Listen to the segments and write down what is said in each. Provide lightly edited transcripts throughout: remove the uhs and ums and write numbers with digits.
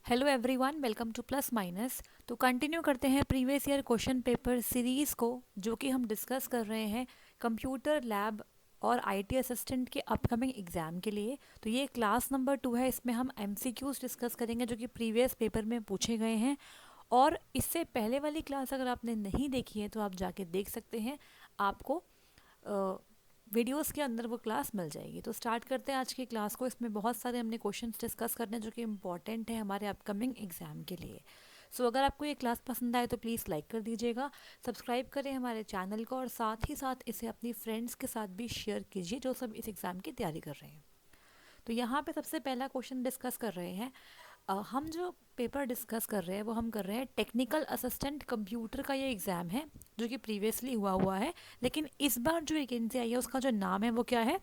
Hello everyone, welcome two plus minus. तो continue करते हैं previous year question paper series को, जो कि हम डिस्कस कर रहे हैं कंप्यूटर लैब और आईटी असिस्टेंट के अपकमिंग एग्ज़ाम के लिए। तो ये क्लास नंबर 2 है। इसमें हम एमसीक्यूज़ डिस्कस करेंगे जो कि प्रीवियस पेपर में पूछे गए हैं। और इससे पहले वाली क्लास अगर आपने नहीं देखी है तो आप जाके देख सकते हैं, आपको वीडियोस के अंदर वो क्लास मिल जाएगी। तो स्टार्ट करते हैं आज की क्लास को। इसमें बहुत सारे हमने क्वेश्चंस डिस्कस करने हैं जो कि इम्पॉर्टेंट है हमारे अपकमिंग एग्जाम के लिए। सो अगर आपको ये क्लास पसंद आए तो प्लीज़ लाइक कर दीजिएगा, सब्सक्राइब करें हमारे चैनल को और साथ ही साथ इसे अपनी फ्रेंड्स के साथ भी शेयर कीजिए जो सब इस एग्ज़ाम की तैयारी कर रहे हैं। तो यहाँ पे सबसे पहला क्वेश्चन डिस्कस कर रहे हैं। हम जो पेपर डिस्कस कर रहे हैं वो हम कर रहे हैं टेक्निकल असिस्टेंट कंप्यूटर का। ये एग्ज़ाम है जो कि प्रीवियसली हुआ है, लेकिन इस बार जो वैकेंसी आई है उसका जो नाम है वो क्या है,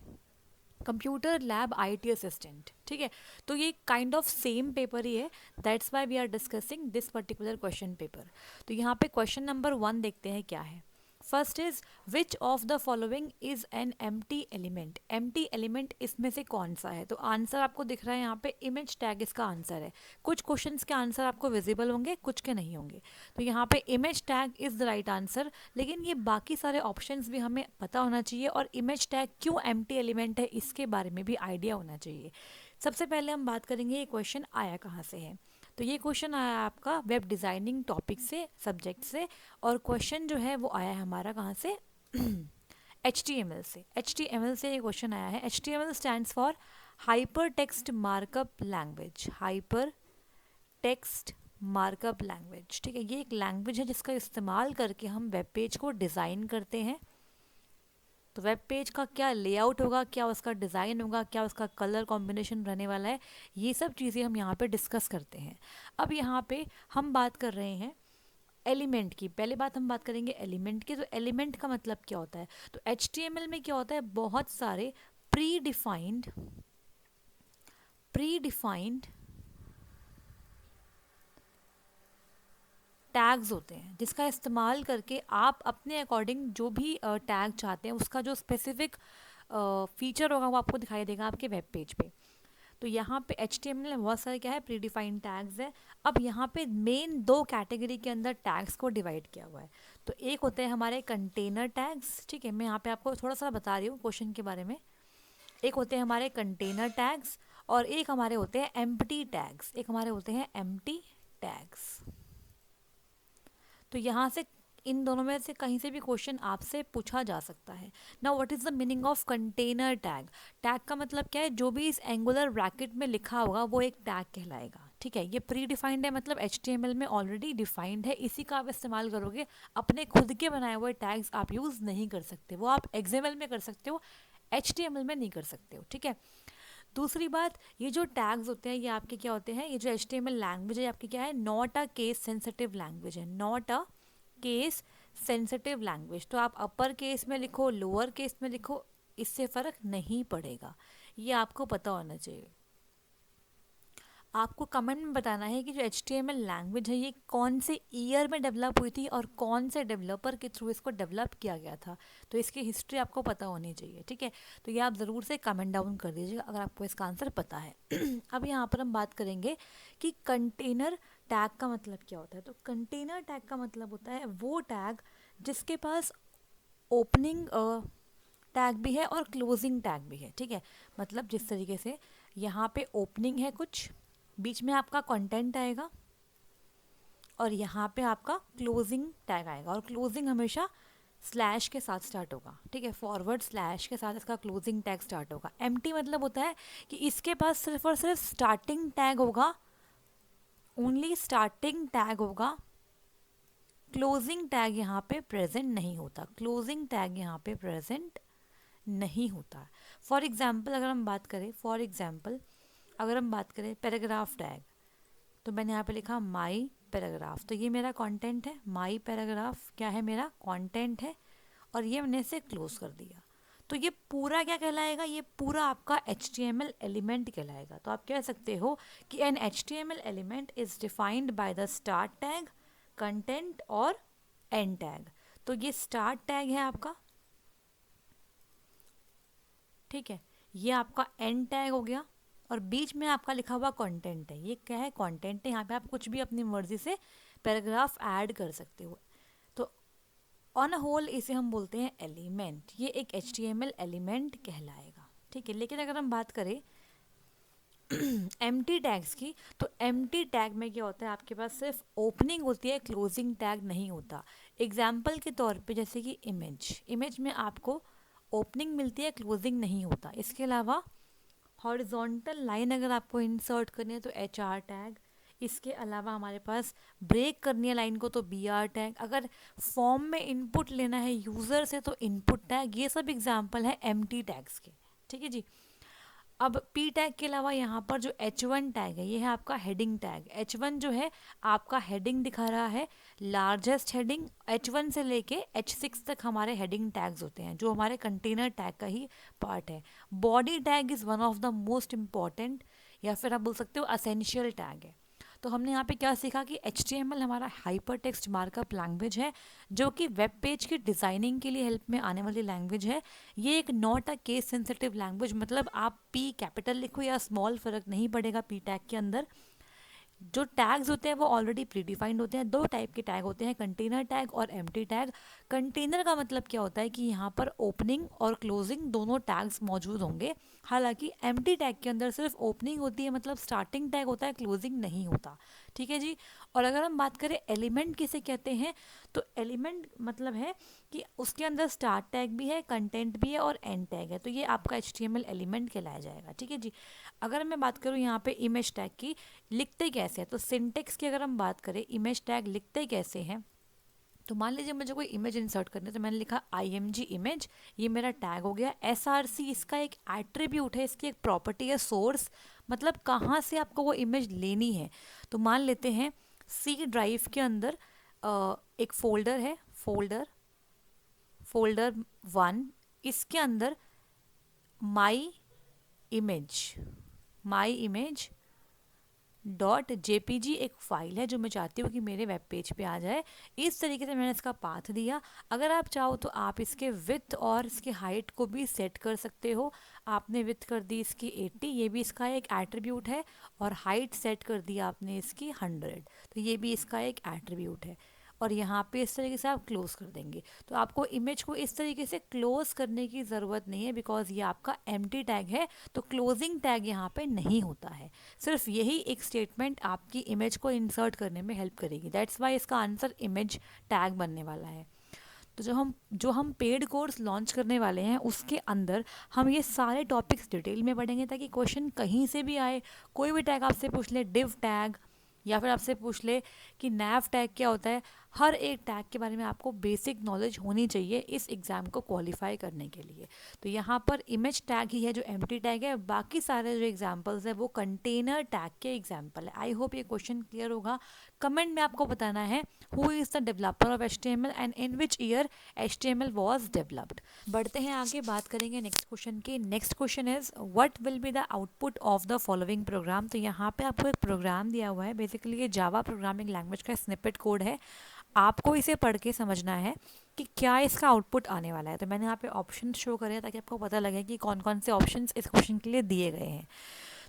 कंप्यूटर लैब आईटी असिस्टेंट। ठीक है, तो ये काइंड ऑफ सेम पेपर ही है, that's why we are discussing this particular question paper. तो यहाँ पे क्वेश्चन नंबर 1 देखते हैं क्या है। First is which of the following is an empty element. Empty element इसमें से कौन सा है? तो आंसर आपको दिख रहा है यहाँ पे, इमेज टैग इसका आंसर है। कुछ क्वेश्चंस के आंसर आपको विजिबल होंगे, कुछ के नहीं होंगे। तो यहाँ पे image tag is the right answer, लेकिन ये बाकी सारे ऑप्शंस भी हमें पता होना चाहिए और इमेज टैग क्यों एम्प्टी एलिमेंट है इसके बारे में भी आइडिया होना चाहिए। सबसे पहले हम बात करेंगे ये क्वेश्चन आया कहाँ से है। तो ये क्वेश्चन आया आपका वेब डिज़ाइनिंग टॉपिक से, सब्जेक्ट से। और क्वेश्चन जो है वो आया है हमारा कहाँ से, HTML से। HTML से ये क्वेश्चन आया है। HTML stands for hyper text markup language. Hyper text markup language, ठीक है। ये एक लैंग्वेज है जिसका इस्तेमाल करके हम वेब पेज को डिज़ाइन करते हैं। तो वेब पेज का क्या लेआउट होगा, क्या उसका डिज़ाइन होगा, क्या उसका कलर कॉम्बिनेशन रहने वाला है, ये सब चीज़ें हम यहाँ पे डिस्कस करते हैं। अब यहाँ पे हम बात कर रहे हैं एलिमेंट की। पहले बात हम बात करेंगे एलिमेंट की। तो एलिमेंट का मतलब क्या होता है? तो HTML में क्या होता है, बहुत सारे प्री डिफाइंड टैग्स होते हैं जिसका इस्तेमाल करके आप अपने अकॉर्डिंग जो भी टैग चाहते हैं उसका जो स्पेसिफिक फीचर होगा वो आपको दिखाई देगा आपके वेब पेज पे। तो यहाँ पे HTML में बहुत सारे क्या है, प्री डिफाइंड टैग्स है। अब यहाँ पे मेन 2 कैटेगरी के अंदर टैग्स को डिवाइड किया हुआ है। तो एक होते हैं हमारे कंटेनर टैग्स, ठीक है। मैं यहाँ पे आपको थोड़ा सा बता रही हूँ क्वेश्चन के बारे में। एक होते हैं हमारे कंटेनर टैग्स और एक हमारे होते हैं एम्प्टी टैग्स। एक हमारे होते हैं एम्प्टी टैग्स। तो यहाँ से इन दोनों में से कहीं से भी क्वेश्चन आपसे पूछा जा सकता है। Now what is the meaning of container tag? Tag का मतलब क्या है, जो भी इस एंगुलर ब्रैकेट में लिखा होगा वो एक टैग कहलाएगा, ठीक है। ये प्री डिफाइंड है, मतलब HTML में ऑलरेडी डिफाइंड है, इसी का आप इस्तेमाल करोगे। अपने खुद के बनाए हुए टैग्स आप यूज़ नहीं कर सकते। वो आप XML में कर सकते हो, HTML में नहीं कर सकते हो, ठीक है। दूसरी बात, ये जो टैग्स होते हैं ये आपके क्या होते हैं, ये जो HTML लैंग्वेज है आपकी क्या है, not a case sensitive language है। Not a case sensitive language. तो आप अपर केस में लिखो, लोअर केस में लिखो, इससे फ़र्क नहीं पड़ेगा। ये आपको पता होना चाहिए। आपको कमेंट में बताना है कि जो HTML लैंग्वेज है ये कौन से ईयर में डेवलप हुई थी और कौन से डेवलपर के थ्रू इसको डेवलप किया गया था। तो इसकी हिस्ट्री आपको पता होनी चाहिए, ठीक है। तो ये आप ज़रूर से कमेंट डाउन कर दीजिएगा अगर आपको इसका आंसर पता है। अब यहाँ पर हम बात करेंगे कि कंटेनर टैग का मतलब क्या होता है। तो कंटेनर टैग का मतलब होता है वो टैग जिसके पास ओपनिंग टैग भी है और क्लोजिंग टैग भी है, ठीक है। मतलब जिस तरीके से यहाँ पे ओपनिंग है कुछ, बीच में आपका कंटेंट आएगा और यहाँ पे आपका क्लोजिंग टैग आएगा, और क्लोजिंग हमेशा स्लैश के साथ स्टार्ट होगा, ठीक है। फॉरवर्ड स्लैश के साथ इसका क्लोजिंग टैग स्टार्ट होगा। एम्प्टी मतलब होता है कि इसके पास सिर्फ और सिर्फ स्टार्टिंग टैग होगा, ओनली स्टार्टिंग टैग होगा। क्लोजिंग टैग यहाँ पे प्रेजेंट नहीं होता। क्लोजिंग टैग यहाँ पे प्रेजेंट नहीं होता। फॉर एग्जाम्पल अगर हम बात करें पैराग्राफ टैग, तो मैंने यहाँ पे लिखा माई पैराग्राफ, तो ये मेरा कंटेंट है। माई पैराग्राफ क्या है, मेरा कंटेंट है, और ये मैंने इसे क्लोज कर दिया। तो ये पूरा क्या कहलाएगा, ये पूरा आपका HTML एलिमेंट कहलाएगा। तो आप कह सकते हो कि an HTML element is defined by the start tag, content और एंड टैग। तो ये स्टार्ट टैग है आपका, ठीक है। ये आपका एंड टैग हो गया, और बीच में आपका लिखा हुआ कंटेंट है। ये क्या है? कंटेंट है। यहाँ पे आप कुछ भी अपनी मर्जी से पैराग्राफ ऐड कर सकते हो। तो ऑन अ होल इसे हम बोलते हैं एलिमेंट। ये एक HTML एलिमेंट कहलाएगा, ठीक है। लेकिन अगर हम बात करें एम्प्टी टैग्स की, तो एम्प्टी टैग में क्या होता है, आपके पास सिर्फ ओपनिंग होती है, क्लोजिंग टैग नहीं होता। एग्जाम्पल के तौर पे जैसे कि इमेज में आपको ओपनिंग मिलती है, क्लोजिंग नहीं होता। इसके अलावा हॉरिजॉन्टल लाइन अगर आपको इंसर्ट करनी है तो HR टैग। इसके अलावा हमारे पास ब्रेक करनी है लाइन को तो BR टैग। अगर फॉर्म में इनपुट लेना है यूज़र से तो इनपुट टैग। ये सब एग्जाम्पल है एम्प्टी टैग्स के, ठीक है जी। अब P टैग के अलावा यहाँ पर जो H1 टैग है, ये है आपका हेडिंग टैग। H1 जो है आपका हेडिंग दिखा रहा है, लार्जेस्ट हेडिंग। H1 से लेके H6 तक हमारे हेडिंग टैग्स होते हैं, जो हमारे कंटेनर टैग का ही पार्ट है। Body tag is one of the most important, या फिर आप बोल सकते हो असेंशियल टैग है। तो हमने यहाँ पे क्या सीखा कि HTML हमारा हाइपर टेक्स्ट मार्कअप लैंग्वेज है, जो कि वेब पेज की डिज़ाइनिंग के लिए हेल्प में आने वाली लैंग्वेज है। ये एक not a case sensitive language, मतलब आप P कैपिटल लिखो या स्मॉल, फ़र्क नहीं पड़ेगा P टैग के अंदर। जो टैग्स होते हैं वो ऑलरेडी प्रीडिफाइंड होते हैं। दो टाइप के टैग होते हैं, कंटेनर टैग और एम्प्टी टैग। कंटेनर का मतलब क्या होता है कि यहाँ पर ओपनिंग और क्लोजिंग दोनों टैग्स मौजूद होंगे। हालांकि एम्प्टी टैग के अंदर सिर्फ ओपनिंग होती है, मतलब स्टार्टिंग टैग होता है, क्लोजिंग नहीं होता, ठीक है जी। और अगर हम बात करें एलिमेंट किसे कहते हैं, तो एलिमेंट मतलब है कि उसके अंदर स्टार्ट टैग भी है, कंटेंट भी है और एंड टैग है। तो ये आपका HTML एलिमेंट कहलाया जाएगा, ठीक है जी। अगर मैं बात करूँ यहाँ पे इमेज टैग की, लिखते कैसे हैं, तो सिंटेक्स की अगर हम बात करें, इमेज टैग लिखते कैसे हैं, तो मान लीजिए मुझे कोई इमेज इंसर्ट करनी है, तो मैंने लिखा IMG इमेज, ये मेरा टैग हो गया। SRC इसका एक एट्रीब्यूट है, इसकी एक प्रॉपर्टी है सोर्स, मतलब कहाँ से आपको वो इमेज लेनी है। तो मान लेते हैं C ड्राइव के अंदर एक फोल्डर है, फोल्डर 1, इसके अंदर माई इमेज .jpg एक फ़ाइल है जो मैं चाहती हूँ कि मेरे वेब पेज पे आ जाए। इस तरीके से मैंने इसका पाथ दिया। अगर आप चाहो तो आप इसके विड्थ और इसके हाइट को भी सेट कर सकते हो। आपने विड्थ कर दी इसकी 80, ये भी इसका एक एट्रीब्यूट है, और हाइट सेट कर दी आपने इसकी 100, तो ये भी इसका एक एट्रीब्यूट है। और यहाँ पे इस तरीके से आप क्लोज कर देंगे। तो आपको इमेज को इस तरीके से क्लोज करने की ज़रूरत नहीं है, बिकॉज ये आपका एम्प्टी टैग है, तो क्लोजिंग टैग यहाँ पे नहीं होता है। सिर्फ यही एक स्टेटमेंट आपकी इमेज को इंसर्ट करने में हेल्प करेगी। दैट्स वाई इसका आंसर इमेज टैग बनने वाला है। तो जो हम पेड कोर्स लॉन्च करने वाले हैं उसके अंदर हम ये सारे टॉपिक्स डिटेल में पढ़ेंगे, ताकि क्वेश्चन कहीं से भी आए, कोई भी टैग आपसे पूछ ले, डिव टैग, या फिर आपसे पूछ ले कि नैव टैग क्या होता है, हर एक टैग के बारे में आपको बेसिक नॉलेज होनी चाहिए इस एग्ज़ाम को क्वालिफाई करने के लिए। तो यहाँ पर इमेज टैग ही है जो एम्प्टी टैग है, बाकी सारे जो एग्जांपल्स है वो कंटेनर टैग के एग्जांपल है। आई होप ये क्वेश्चन क्लियर होगा। कमेंट में आपको बताना है who is the developer of HTML and in which year HTML was developed. बढ़ते हैं आगे, बात करेंगे नेक्स्ट क्वेश्चन की। Next question is what will be the output of the following programme. तो यहाँ पे आपको एक प्रोग्राम दिया हुआ है, बेसिकली ये जावा प्रोग्रामिंग लैंग्वेज का स्निपेट कोड है। आपको इसे पढ़ के समझना है कि क्या इसका आउटपुट आने वाला है। तो मैंने यहाँ पे ऑप्शन शो करे हैं ताकि आपको पता लगे कि कौन कौन से ऑप्शंस इस क्वेश्चन के लिए दिए गए हैं।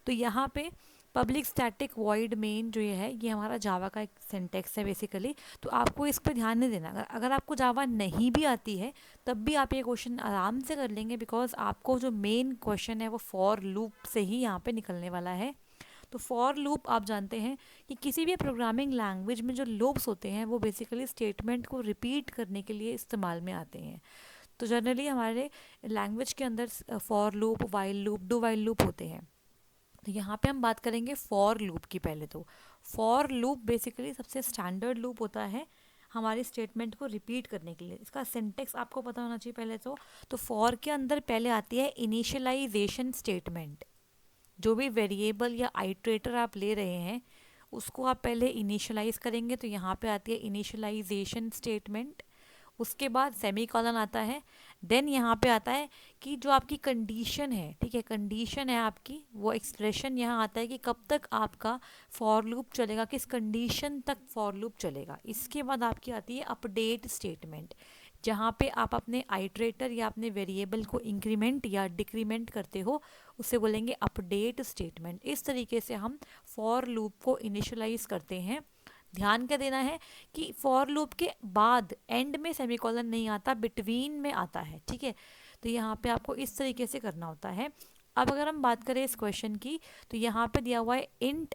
तो यहाँ पे पब्लिक स्टैटिक वॉइड मेन जो ये है, ये हमारा जावा का एक सिंटेक्स है बेसिकली। तो आपको इस पर ध्यान नहीं देना। अगर आपको जावा नहीं भी आती है तब भी आप ये क्वेश्चन आराम से कर लेंगे, बिकॉज आपको जो मेन क्वेश्चन है वो फॉर लूप से ही यहाँ पे निकलने वाला है। तो फॉर लूप आप जानते हैं कि किसी भी प्रोग्रामिंग लैंग्वेज में जो लूप्स होते हैं वो बेसिकली स्टेटमेंट को रिपीट करने के लिए इस्तेमाल में आते हैं। तो जनरली हमारे लैंग्वेज के अंदर for loop, while loop, do while loop होते हैं। तो यहाँ पे हम बात करेंगे फॉर लूप की। पहले तो फॉर लूप बेसिकली सबसे स्टैंडर्ड लूप होता है हमारी स्टेटमेंट को रिपीट करने के लिए। इसका सिंटेक्स आपको पता होना चाहिए पहले तो फॉर के अंदर पहले आती है इनिशियलाइजेशन स्टेटमेंट। जो भी वेरिएबल या आइट्रेटर आप ले रहे हैं उसको आप पहले इनिशियलाइज करेंगे, तो यहाँ पे आती है इनिशियलाइजेशन स्टेटमेंट। उसके बाद सेमीकोलन आता है। देन यहाँ पे आता है कि जो आपकी कंडीशन है, ठीक है, कंडीशन है आपकी, वो एक्सप्रेशन यहाँ आता है कि कब तक आपका फॉर लूप चलेगा, किस कंडीशन तक फॉर लूप चलेगा। इसके बाद आपकी आती है अपडेट स्टेटमेंट। जहाँ पे आप अपने आइटरेटर या अपने वेरिएबल को इंक्रीमेंट या डिक्रीमेंट करते हो उसे बोलेंगे अपडेट स्टेटमेंट। इस तरीके से हम फॉर लूप को इनिशियलाइज करते हैं। ध्यान क्या देना है कि फॉर लूप के बाद एंड में सेमीकोलन नहीं आता, बिटवीन में आता है, ठीक है। तो यहाँ पे आपको इस तरीके से करना होता है। अब अगर हम बात करें इस क्वेश्चन की, तो यहाँ पे दिया हुआ है इंट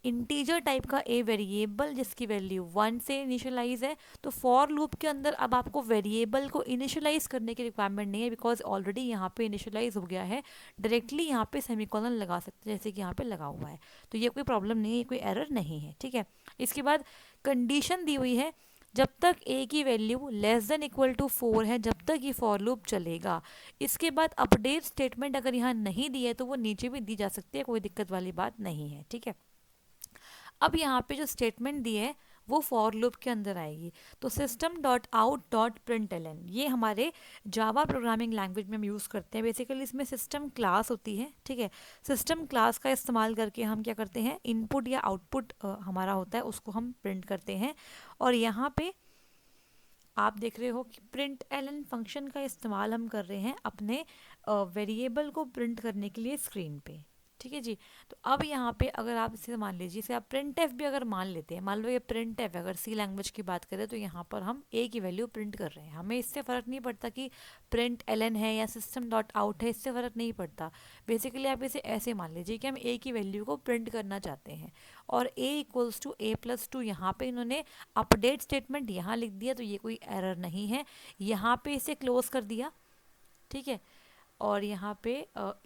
इंटीजर टाइप का ए वेरिएबल जिसकी वैल्यू 1 से इनिशियलाइज है। तो फॉर लूप के अंदर अब आपको वेरिएबल को इनिशियलाइज करने की रिक्वायरमेंट नहीं है, बिकॉज ऑलरेडी यहाँ पे इनिशियलाइज हो गया है। डायरेक्टली यहाँ पे सेमीकोलन लगा सकते हैं जैसे कि यहाँ पे लगा हुआ है, तो ये कोई प्रॉब्लम नहीं है, कोई एरर नहीं है, ठीक है। इसके बाद कंडीशन दी हुई है, जब तक ए की value less than equal to 4 है जब तक ये फॉर लूप चलेगा। इसके बाद अपडेट स्टेटमेंट अगर यहाँ नहीं दी है तो वो नीचे भी दी जा सकती है, कोई दिक्कत वाली बात नहीं है, ठीक है। अब यहाँ पे जो स्टेटमेंट दी है वो फॉर लूप के अंदर आएगी। तो system dot out dot println, ये हमारे जावा प्रोग्रामिंग लैंग्वेज में हम यूज़ करते हैं। बेसिकली इसमें सिस्टम क्लास होती है, ठीक है। सिस्टम क्लास का इस्तेमाल करके हम क्या करते हैं, इनपुट या आउटपुट हमारा होता है उसको हम प्रिंट करते हैं। और यहाँ पे आप देख रहे हो कि प्रिंट एलन फंक्शन का इस्तेमाल हम कर रहे हैं अपने वेरिएबल को प्रिंट करने के लिए स्क्रीन पे, ठीक है जी। तो अब यहाँ पे अगर आप इसे मान लीजिए, इसे आप प्रिंट एफ भी अगर मान लेते हैं, मान लो ये प्रिंट एफ, अगर सी लैंग्वेज की बात करें तो यहाँ पर हम ए की वैल्यू प्रिंट कर रहे हैं। हमें इससे फ़र्क नहीं पड़ता कि प्रिंट एलन है या सिस्टम डॉट आउट है, इससे फ़र्क नहीं पड़ता। बेसिकली आप इसे ऐसे मान लीजिए कि हम ए की वैल्यू को प्रिंट करना चाहते हैं और ए इक्वल्स टू ए प्लस 2, यहाँ पर इन्होंने अपडेट स्टेटमेंट यहाँ लिख दिया, तो ये कोई एरर नहीं है। यहाँ पर इसे क्लोज कर दिया, ठीक है, और यहाँ पे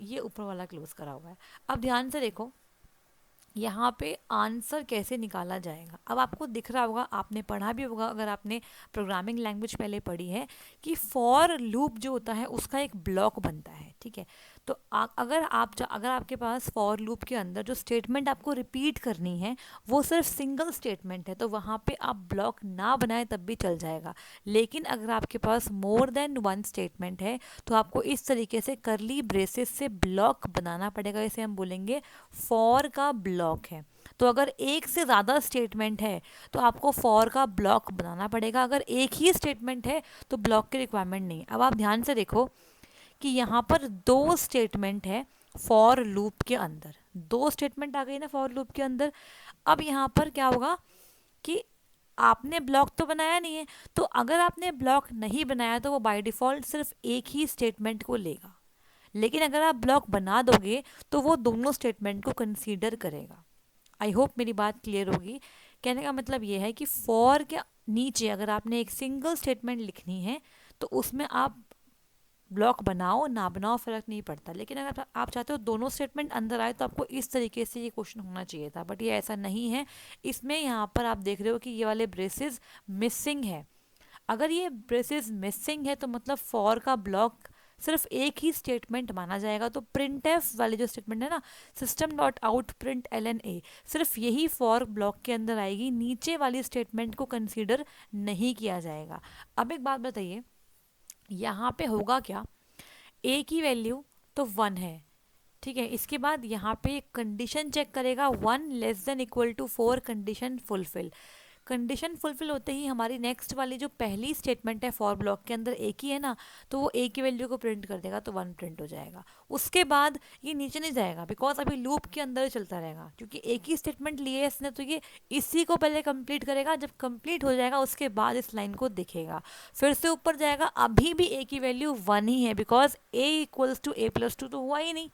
ये ऊपर वाला क्लोज करा हुआ है। अब ध्यान से देखो यहाँ पे आंसर कैसे निकाला जाएगा। अब आपको दिख रहा होगा, आपने पढ़ा भी होगा अगर आपने प्रोग्रामिंग लैंग्वेज पहले पढ़ी है, कि फॉर लूप जो होता है उसका एक ब्लॉक बनता है, ठीक है। तो अगर आपके पास फॉर लूप के अंदर जो स्टेटमेंट आपको रिपीट करनी है वो सिर्फ सिंगल स्टेटमेंट है तो वहाँ पे आप ब्लॉक ना बनाए तब भी चल जाएगा। लेकिन अगर आपके पास मोर देन वन स्टेटमेंट है तो आपको इस तरीके से करली ब्रेसेस से ब्लॉक बनाना पड़ेगा। इसे हम बोलेंगे फॉर का ब्लॉक है। तो अगर एक से ज़्यादा स्टेटमेंट है तो आपको फॉर का ब्लॉक बनाना पड़ेगा। अगर एक ही स्टेटमेंट है तो ब्लॉक की रिक्वायरमेंट नहीं। अब आप ध्यान से देखो कि यहाँ पर दो स्टेटमेंट है फॉर लूप के अंदर, दो स्टेटमेंट आ गई ना फॉर लूप के अंदर। अब यहाँ पर क्या होगा कि आपने ब्लॉक तो बनाया नहीं है, तो अगर आपने ब्लॉक नहीं बनाया तो वो बाय डिफ़ॉल्ट सिर्फ एक ही स्टेटमेंट को लेगा। लेकिन अगर आप ब्लॉक बना दोगे तो वो दोनों स्टेटमेंट को कंसीडर करेगा। आई होप मेरी बात क्लियर होगी। कहने का मतलब ये है कि फॉर के नीचे अगर आपने एक सिंगल स्टेटमेंट लिखनी है तो उसमें आप ब्लॉक बनाओ ना बनाओ फ़र्क नहीं पड़ता। लेकिन अगर आप चाहते हो दोनों स्टेटमेंट अंदर आए तो आपको इस तरीके से ये क्वेश्चन होना चाहिए था, बट ये ऐसा नहीं है। इसमें यहाँ पर आप देख रहे हो कि ये वाले ब्रेसेस मिसिंग है। अगर ये ब्रेसेस मिसिंग है तो मतलब फॉर का ब्लॉक सिर्फ एक ही स्टेटमेंट माना जाएगा। तो प्रिंट एफ वाले जो स्टेटमेंट है ना, system dot out print l n a, सिर्फ यही फॉर ब्लॉक के अंदर आएगी, नीचे वाली स्टेटमेंट को कंसीडर नहीं किया जाएगा। अब एक बात बताइए, यहाँ पे होगा क्या, ए की वैल्यू तो 1 है, ठीक है। इसके बाद यहाँ पे कंडीशन चेक करेगा 1 less than equal to 4, condition fulfil. Condition fulfil होते ही हमारी नेक्स्ट वाली जो पहली स्टेटमेंट है फॉर ब्लॉक के अंदर एक ही है ना, तो वो ए की वैल्यू को प्रिंट कर देगा तो 1 प्रिंट हो जाएगा। उसके बाद ये नीचे नहीं जाएगा बिकॉज अभी लूप के अंदर चलता रहेगा, क्योंकि एक ही स्टेटमेंट लिए इसने तो ये इसी को पहले कंप्लीट करेगा। जब कंप्लीट हो जाएगा उसके बाद इस लाइन को दिखेगा, फिर से ऊपर जाएगा। अभी भी ए की वैल्यू 1 ही है because a equals to A plus 2 तो हुआ ही नहीं,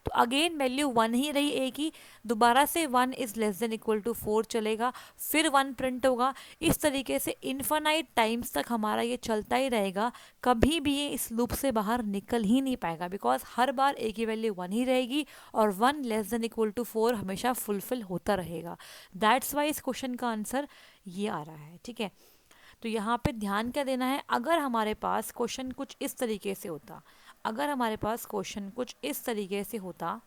तो अगेन वैल्यू 1 ही रही ए की। दोबारा से 1 is less than equal to 4 चलेगा, फिर 1 प्रिंट होगा। इस तरीके से इन्फानाइट टाइम्स तक हमारा ये चलता ही रहेगा। कभी भी ये इस लूप से बाहर निकल ही नहीं पाएगा बिकॉज हर बार ए की वैल्यू 1 ही रहेगी और 1 लेस देन इक्वल टू 4 हमेशा फुलफिल होता रहेगा। दैट्स वाई इस क्वेश्चन का आंसर ये आ रहा है, ठीक है। तो यहाँ पे ध्यान क्या देना है, अगर हमारे पास क्वेश्चन कुछ इस तरीके से होता, अगर हमारे पास क्वेश्चन कुछ इस तरीके से होता,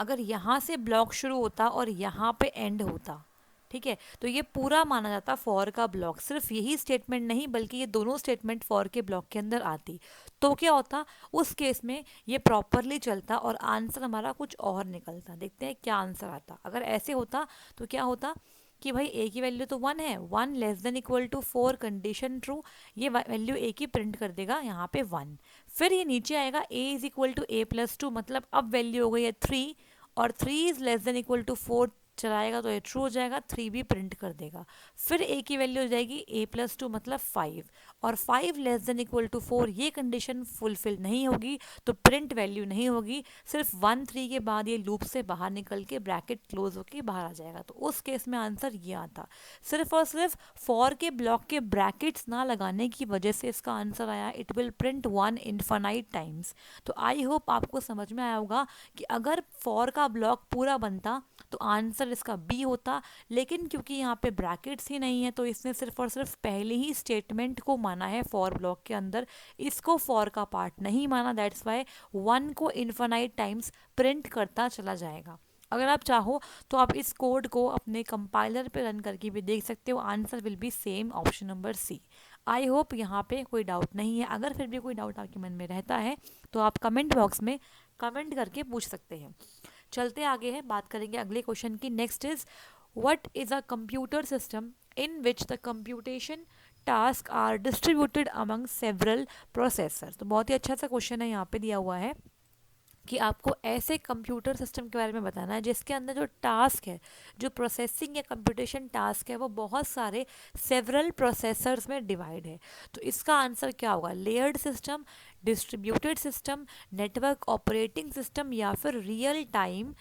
अगर यहाँ से ब्लॉक शुरू होता और यहाँ पे एंड होता, ठीक है, तो ये पूरा माना जाता फॉर का ब्लॉक। सिर्फ यही स्टेटमेंट नहीं बल्कि ये दोनों स्टेटमेंट फॉर के ब्लॉक के अंदर आती, तो क्या होता, उस केस में ये प्रॉपरली चलता और आंसर हमारा कुछ और निकलता। देखते हैं क्या आंसर आता। अगर ऐसे होता तो क्या होता कि भाई ए की वैल्यू तो 1 है, 1 less than equal to 4 condition true, ये वैल्यू ए की प्रिंट कर देगा यहाँ पे 1। फिर ये नीचे आएगा A is equal to A plus 2, मतलब अब वैल्यू हो गई है 3 और 3 is less than equal to 4 चलाएगा तो ये ट्रू हो जाएगा, 3 भी प्रिंट कर देगा। फिर ए की वैल्यू हो जाएगी ए प्लस 2 मतलब 5 और 5 लेस देन इक्वल टू 4, ये कंडीशन फुलफिल नहीं होगी तो प्रिंट वैल्यू नहीं होगी, सिर्फ 1 3 के बाद ये लूप से बाहर निकल के ब्रैकेट क्लोज होके बाहर आ जाएगा। तो उस केस में आंसर ये आता, सिर्फ और सिर्फ फॉर के ब्लॉक के ब्रैकेट्स ना लगाने की वजह से इसका आंसर आया it will print 1 infinite times. तो आई होप आपको समझ में आया होगा कि अगर फॉर का ब्लॉक पूरा बनता तो आंसर इसका बी होता, लेकिन क्योंकि यहाँ पे ब्रैकेट्स ही नहीं है तो इसने सिर्फ और सिर्फ पहले ही स्टेटमेंट को माना है फॉर ब्लॉक के अंदर, इसको फॉर का पार्ट नहीं माना, दैट्स वाई 1 को इनफाइनाइट टाइम्स प्रिंट करता चला जाएगा। अगर आप चाहो तो आप इस कोड को अपने कंपाइलर पे रन करके भी देख सकते हो, answer will be same, option number C. I hope यहाँ पे कोई डाउट नहीं है, अगर फिर भी कोई डाउट आपके मन में रहता है तो आप कमेंट बॉक्स में कमेंट करके पूछ सकते हैं। चलते आगे हैं, बात करेंगे अगले क्वेश्चन की। Next is what is a computer system in which the computation task are distributed among several processor. तो बहुत ही अच्छा सा क्वेश्चन है यहाँ पे दिया हुआ है कि आपको ऐसे कंप्यूटर सिस्टम के बारे में बताना है जिसके अंदर जो टास्क है, जो प्रोसेसिंग या कंप्यूटेशन टास्क है वो बहुत सारे सेवरल प्रोसेसर्स में डिवाइड है। तो इसका आंसर क्या होगा, layered system, distributed system, network operating system या फिर रियल टाइम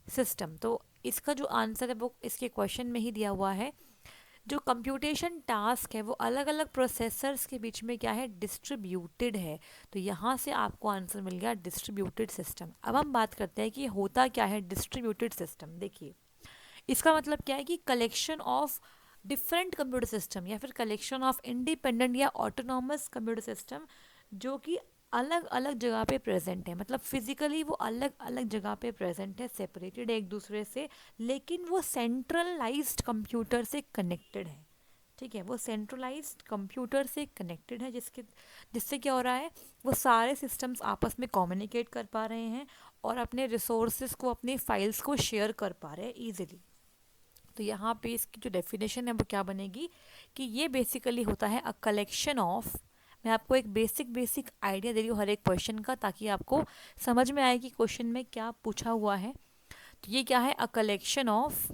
सिस्टम। तो इसका जो आंसर है वो इसके क्वेश्चन में ही दिया हुआ है। जो कंप्यूटेशन टास्क है वो अलग अलग प्रोसेसर्स के बीच में क्या है, डिस्ट्रीब्यूटेड है। तो यहाँ से आपको आंसर मिल गया डिस्ट्रीब्यूटेड सिस्टम। अब हम बात करते हैं कि होता क्या है डिस्ट्रीब्यूटेड सिस्टम। देखिए इसका मतलब क्या है कि collection of different computer system या फिर कलेक्शन ऑफ इंडिपेंडेंट या ऑटोनॉमस कंप्यूटर सिस्टम जो कि अलग अलग जगह पे प्रेजेंट है, मतलब फिजिकली वो अलग अलग जगह पे प्रेजेंट है, सेपरेटेड है एक दूसरे से, लेकिन वो सेंट्रलाइज्ड कंप्यूटर से कनेक्टेड है। ठीक है, वो सेंट्रलाइज्ड कंप्यूटर से कनेक्टेड है जिससे क्या हो रहा है, वो सारे सिस्टम्स आपस में कम्युनिकेट कर पा रहे हैं और अपने रिसोर्सेज को, अपनी फाइल्स को शेयर कर पा रहे हैं ईजिली। तो यहाँ पे इसकी जो डेफिनेशन है वो क्या बनेगी कि ये बेसिकली होता है अ कलेक्शन ऑफ, मैं आपको एक बेसिक आइडिया दे रही हूँ हर एक क्वेश्चन का ताकि आपको समझ में आए कि क्वेश्चन में क्या पूछा हुआ है। तो ये क्या है, अ कलेक्शन ऑफ,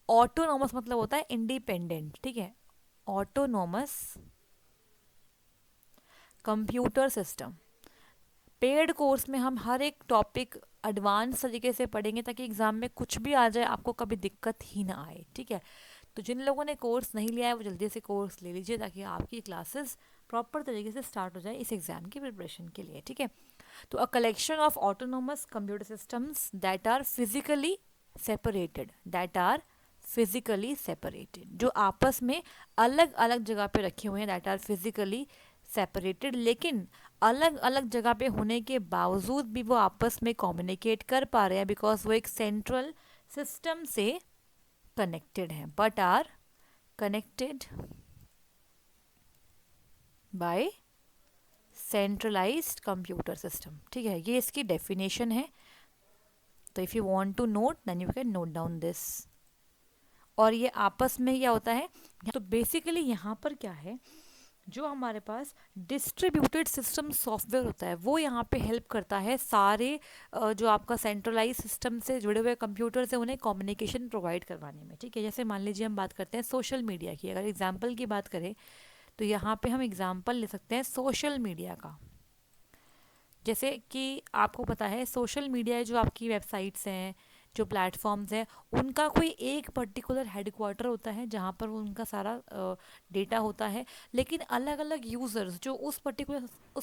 ऑटोनॉमस मतलब होता है इंडिपेंडेंट, ठीक है, autonomous computer system. Paid course में हम हर एक टॉपिक एडवांस तरीके से पढ़ेंगे ताकि एग्जाम में कुछ भी आ जाए आपको कभी दिक्कत ही ना आए। ठीक है, तो जिन लोगों ने कोर्स नहीं लिया है वो जल्दी से कोर्स ले लीजिए ताकि आपकी क्लासेस प्रॉपर तरीके से स्टार्ट हो जाए इस एग्जाम की प्रिपरेशन के लिए। ठीक है, तो a collection of autonomous computer systems that are physically separated, that are physically separated, जो आपस में अलग अलग जगह पे रखे हुए हैं, दैट आर फिजिकली सेपरेटेड, लेकिन अलग अलग जगह पे होने के बावजूद भी वो आपस में कम्युनिकेट कर पा रहे हैं बिकॉज वो एक सेंट्रल सिस्टम से कनेक्टेड हैं, but are connected by centralised computer system. ठीक है, ये इसकी डेफिनेशन है। तो if you want to note then you can note down this. और ये आपस में क्या होता है, तो बेसिकली यहाँ पर क्या है, जो हमारे पास डिस्ट्रीब्यूटेड सिस्टम सॉफ्टवेयर होता है वो यहाँ पे हेल्प करता है सारे जो आपका सेंट्रलाइज सिस्टम से जुड़े हुए कंप्यूटर से उन्हें कम्युनिकेशन प्रोवाइड करवाने में। ठीक है, जैसे मान लीजिए हम बात करते हैं सोशल मीडिया की, अगर एग्जांपल की बात करें तो यहाँ पे हम एग्जांपल ले सकते हैं सोशल मीडिया का। जैसे कि आपको पता है सोशल मीडिया जो आपकी वेबसाइट्स हैं, जो प्लेटफॉर्म्स हैं, उनका कोई एक पर्टिकुलर हेडक्वार्टर होता है जहाँ पर उनका सारा डेटा होता है, लेकिन अलग अलग यूज़र्स जो उस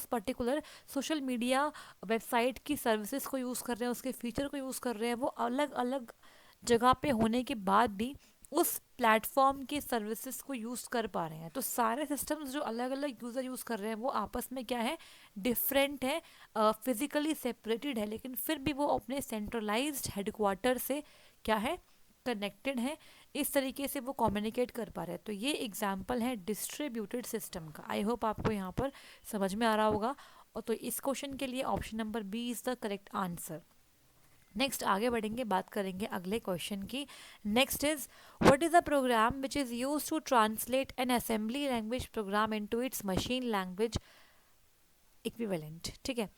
पर्टिकुलर सोशल मीडिया वेबसाइट की सर्विसेज को यूज़ कर रहे हैं, उसके फीचर को यूज़ कर रहे हैं, वो अलग अलग जगह पे होने के बाद भी उस प्लेटफॉर्म के सर्विसेज को यूज़ कर पा रहे हैं। तो सारे सिस्टम्स जो अलग अलग यूज़र यूज़ कर रहे हैं वो आपस में क्या है, डिफरेंट है, फिजिकली सेपरेटेड है, लेकिन फिर भी वो अपने सेंट्रलाइज्ड हेडक्वार्टर से क्या है, कनेक्टेड है। इस तरीके से वो कम्युनिकेट कर पा रहे हैं। तो ये एग्जाम्पल है डिस्ट्रीब्यूटेड सिस्टम का। आई होप आपको यहाँ पर समझ में आ रहा होगा। और तो इस क्वेश्चन के लिए option number B is the correct answer. Next आगे बढ़ेंगे, बात करेंगे अगले क्वेश्चन की। Next is what is a program which is use to translate an assembly language program into its machine language equivalent. ठीक है,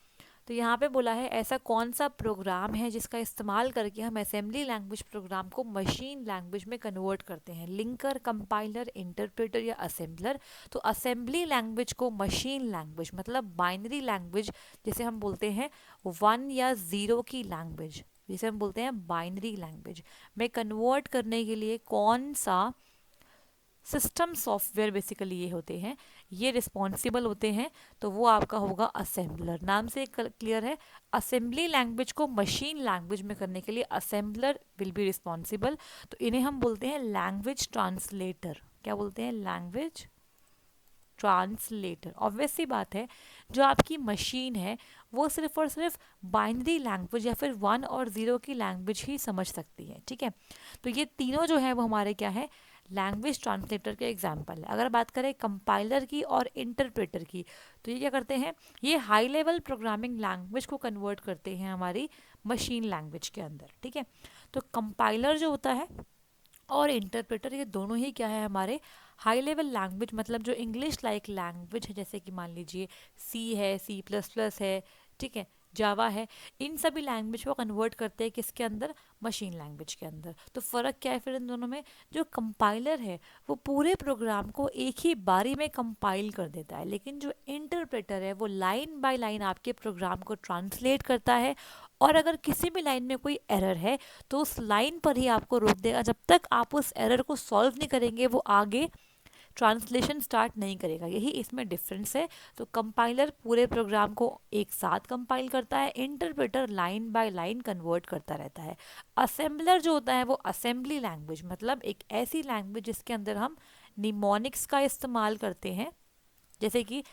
तो यहाँ पे बोला है ऐसा कौन सा प्रोग्राम है जिसका इस्तेमाल करके हम असेंबली लैंग्वेज प्रोग्राम को मशीन लैंग्वेज में कन्वर्ट करते हैं। लिंकर, कंपाइलर, इंटरप्रेटर या असेंबलर। तो असेंबली लैंग्वेज को मशीन लैंग्वेज मतलब बाइनरी लैंग्वेज जिसे हम बोलते हैं 1 या 0 की लैंग्वेज, जिसे हम बोलते हैं बाइनरी लैंग्वेज में कन्वर्ट करने के लिए कौन सा सिस्टम सॉफ्टवेयर बेसिकली ये होते हैं, ये रिस्पॉन्सिबल होते हैं। तो वो आपका होगा असेंबलर। नाम से क्लियर है, असेंबली लैंग्वेज को मशीन लैंग्वेज में करने के लिए असेंबलर विल बी रिस्पॉन्सिबल। तो इन्हें हम बोलते हैं लैंग्वेज ट्रांसलेटर। क्या बोलते हैं? Language translator. ऑब्वियस सी बात है, जो आपकी मशीन है वो सिर्फ और सिर्फ बाइनरी लैंग्वेज या फिर 1 और 0 की लैंग्वेज ही समझ सकती है। ठीक है, तो ये तीनों जो है वो हमारे क्या है, लैंग्वेज ट्रांसलेटर के एग्जाम्पल है। अगर बात करें कंपाइलर की और इंटरप्रेटर की, तो ये क्या करते हैं, ये हाई लेवल प्रोग्रामिंग लैंग्वेज को कन्वर्ट करते हैं हमारी मशीन लैंग्वेज के अंदर। ठीक है, तो कंपाइलर जो होता है और इंटरप्रेटर, ये दोनों ही क्या है, हमारे हाई लेवल लैंग्वेज मतलब जो इंग्लिश लाइक लैंग्वेज है, जैसे कि मान लीजिए सी है, C++ है, ठीक है, जावा है, इन सभी लैंग्वेज को कन्वर्ट करते हैं किसके अंदर, मशीन लैंग्वेज के अंदर। तो फ़र्क क्या है फिर इन दोनों में, जो कंपाइलर है वो पूरे प्रोग्राम को एक ही बारी में कंपाइल कर देता है, लेकिन जो इंटरप्रेटर है वो लाइन बाय लाइन आपके प्रोग्राम को ट्रांसलेट करता है, और अगर किसी भी लाइन में कोई एरर है तो उस लाइन पर ही आपको रोक देगा, जब तक आप उस एरर को सॉल्व नहीं करेंगे वो आगे ट्रांसलेशन स्टार्ट नहीं करेगा। यही इसमें डिफरेंस है। तो कंपाइलर पूरे प्रोग्राम को एक साथ कंपाइल करता है, interpreter line by line convert करता रहता है। असेंबलर जो होता है वो असेंबली लैंग्वेज मतलब एक ऐसी लैंग्वेज जिसके अंदर हम निमोनिक्स का इस्तेमाल करते हैं, जैसे कि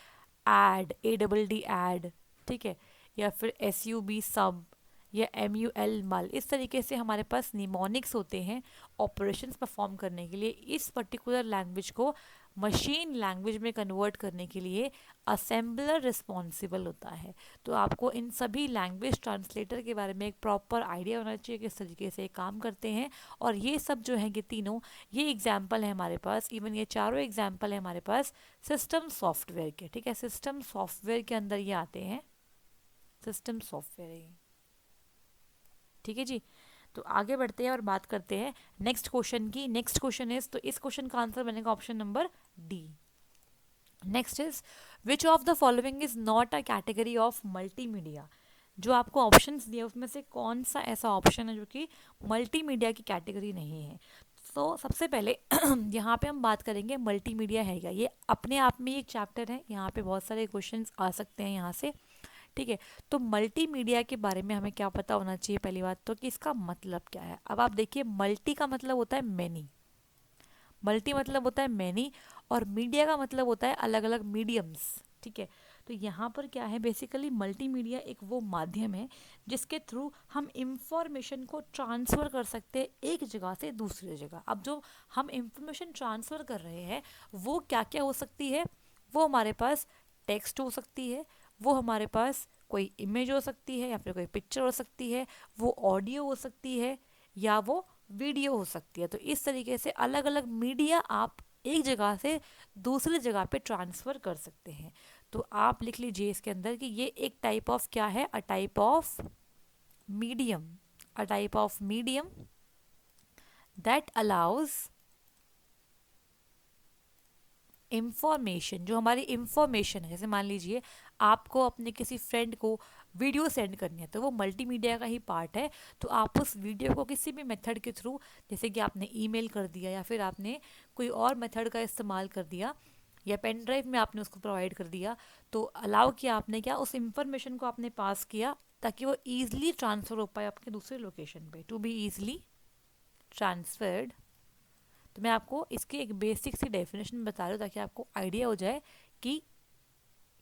ऐड, ADD ऐड, ठीक है, या फिर SUB सब, या MUL मल, इस तरीके से हमारे पास निमोनिक्स होते हैं ऑपरेशंस परफॉर्म करने के लिए। इस पर्टिकुलर लैंग्वेज को मशीन लैंग्वेज में कन्वर्ट करने के लिए असेंबलर रिस्पॉन्सिबल होता है। तो आपको इन सभी लैंग्वेज ट्रांसलेटर के बारे में एक प्रॉपर आइडिया होना चाहिए किस तरीके से काम करते हैं। और ये सब जो है, ये तीनों, ये एग्जाम्पल है हमारे पास, इवन ये चारों एग्जाम्पल है हमारे पास सिस्टम सॉफ्टवेयर के। ठीक है, सिस्टम सॉफ्टवेयर के अंदर ये आते हैं, सिस्टम सॉफ्टवेयर है। ठीक है जी, तो आगे बढ़ते हैं और बात करते हैं नेक्स्ट क्वेश्चन की। नेक्स्ट क्वेश्चन इज, तो इस क्वेश्चन का आंसर बनेगा option number D. Next is which of the following is not a category of multimedia. जो आपको ऑप्शंस दिए उसमें से कौन सा ऐसा ऑप्शन है जो कि मल्टीमीडिया की कैटेगरी नहीं है। तो सबसे पहले यहाँ पे हम बात करेंगे मल्टीमीडिया है क्या। ये अपने आप में एक चैप्टर है, यहाँ पे बहुत सारे क्वेश्चंस आ सकते हैं यहाँ से। ठीक है, तो मल्टीमीडिया के बारे में हमें क्या पता होना चाहिए, पहली बात तो कि इसका मतलब क्या है। अब आप देखिए, मल्टी का मतलब होता है मैनी, मल्टी मतलब होता है मैनी, और मीडिया का मतलब होता है अलग अलग मीडियम्स। ठीक है, तो यहाँ पर क्या है, बेसिकली मल्टीमीडिया एक वो माध्यम है जिसके थ्रू हम इंफॉर्मेशन को ट्रांसफ़र कर सकते हैं एक जगह से दूसरी जगह। अब जो हम इंफॉर्मेशन ट्रांसफ़र कर रहे हैं वो क्या क्या हो सकती है, वो हमारे पास टेक्स्ट हो सकती है, वो हमारे पास कोई इमेज हो सकती है, या फिर कोई पिक्चर हो सकती है, वो ऑडियो हो सकती है, या वो वीडियो हो सकती है। तो इस तरीके से अलग अलग मीडिया आप एक जगह से दूसरी जगह पे ट्रांसफ़र कर सकते हैं। तो आप लिख लीजिए इसके अंदर कि ये एक टाइप ऑफ क्या है, a type of medium, a type of medium that allows information, जो हमारी इंफॉर्मेशन है, जैसे मान लीजिए आपको अपने किसी फ्रेंड को वीडियो सेंड करनी है, तो वो मल्टीमीडिया का ही पार्ट है। तो आप उस वीडियो को किसी भी मेथड के थ्रू, जैसे कि आपने ईमेल कर दिया, या फिर आपने कोई और मेथड का इस्तेमाल कर दिया, या पेन ड्राइव में आपने उसको प्रोवाइड कर दिया, तो अलाउ किया आपने, क्या उस इंफॉर्मेशन को आपने पास किया ताकि वो ईजिली ट्रांसफ़र हो पाए आपके दूसरे लोकेशन पे, टू बी ईजिली ट्रांसफर्ड। तो मैं आपको इसकी एक बेसिक सी डेफिनेशन बता रही हूँ ताकि आपको आइडिया हो जाए कि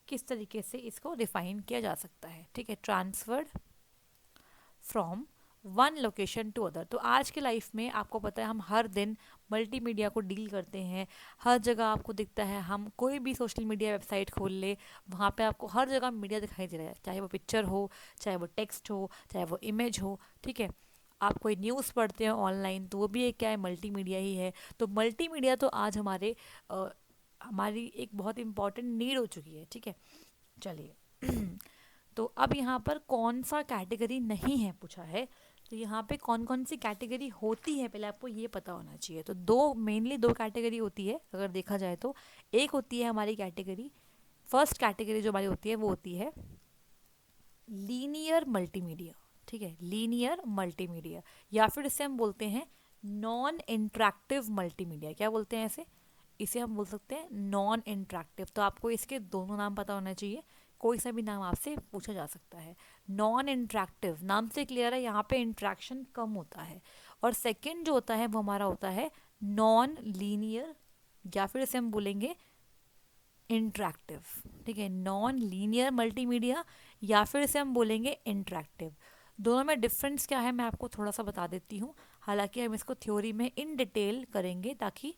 किस तरीके से इसको डिफाइन किया जा सकता है। ठीक है, transferred from one location to other. तो आज के लाइफ में आपको पता है हम हर दिन मल्टीमीडिया को डील करते हैं, हर जगह आपको दिखता है, हम कोई भी सोशल मीडिया वेबसाइट खोल ले वहाँ पे आपको हर जगह मीडिया दिखाई दे रहा है, चाहे वो पिक्चर हो, चाहे वो टेक्स्ट हो, चाहे वो इमेज हो, ठीक है। आप कोई न्यूज़ पढ़ते हैं ऑनलाइन तो वो भी एक क्या है, मल्टीमीडिया ही है। तो मल्टीमीडिया तो आज हमारी एक बहुत इंपॉर्टेंट नीड हो चुकी है, ठीक है। चलिए तो अब यहाँ पर कौन सा कैटेगरी नहीं है पूछा है, तो यहाँ पे कौन कौन सी कैटेगरी होती है पहले आपको ये पता होना चाहिए। तो मेनली दो कैटेगरी होती है अगर देखा जाए तो। एक होती है हमारी कैटेगरी, फर्स्ट कैटेगरी जो हमारी होती है वो होती है लीनियर मल्टीमीडिया, ठीक है, लीनियर मल्टीमीडिया, या फिर इसे हम बोलते हैं नॉन इंटरेक्टिव मल्टीमीडिया। क्या बोलते हैं इसे हम बोल सकते हैं नॉन इंटरेक्टिव। तो आपको इसके दोनों नाम पता होना चाहिए, कोई सा भी नाम आपसे पूछा जा सकता है। नॉन इंटरेक्टिव नाम से क्लियर है, यहाँ पे इंट्रैक्शन कम होता है। और सेकंड जो होता है वो हमारा होता है नॉन लीनियर, या फिर इसे हम बोलेंगे इंटरेक्टिव, ठीक है, नॉन लीनियर मल्टीमीडिया, या फिर इसे हम बोलेंगे इंटरेक्टिव। दोनों में डिफरेंस क्या है मैं आपको थोड़ा सा बता देती हूँ, हालांकि हम इसको थ्योरी में इन डिटेल करेंगे ताकि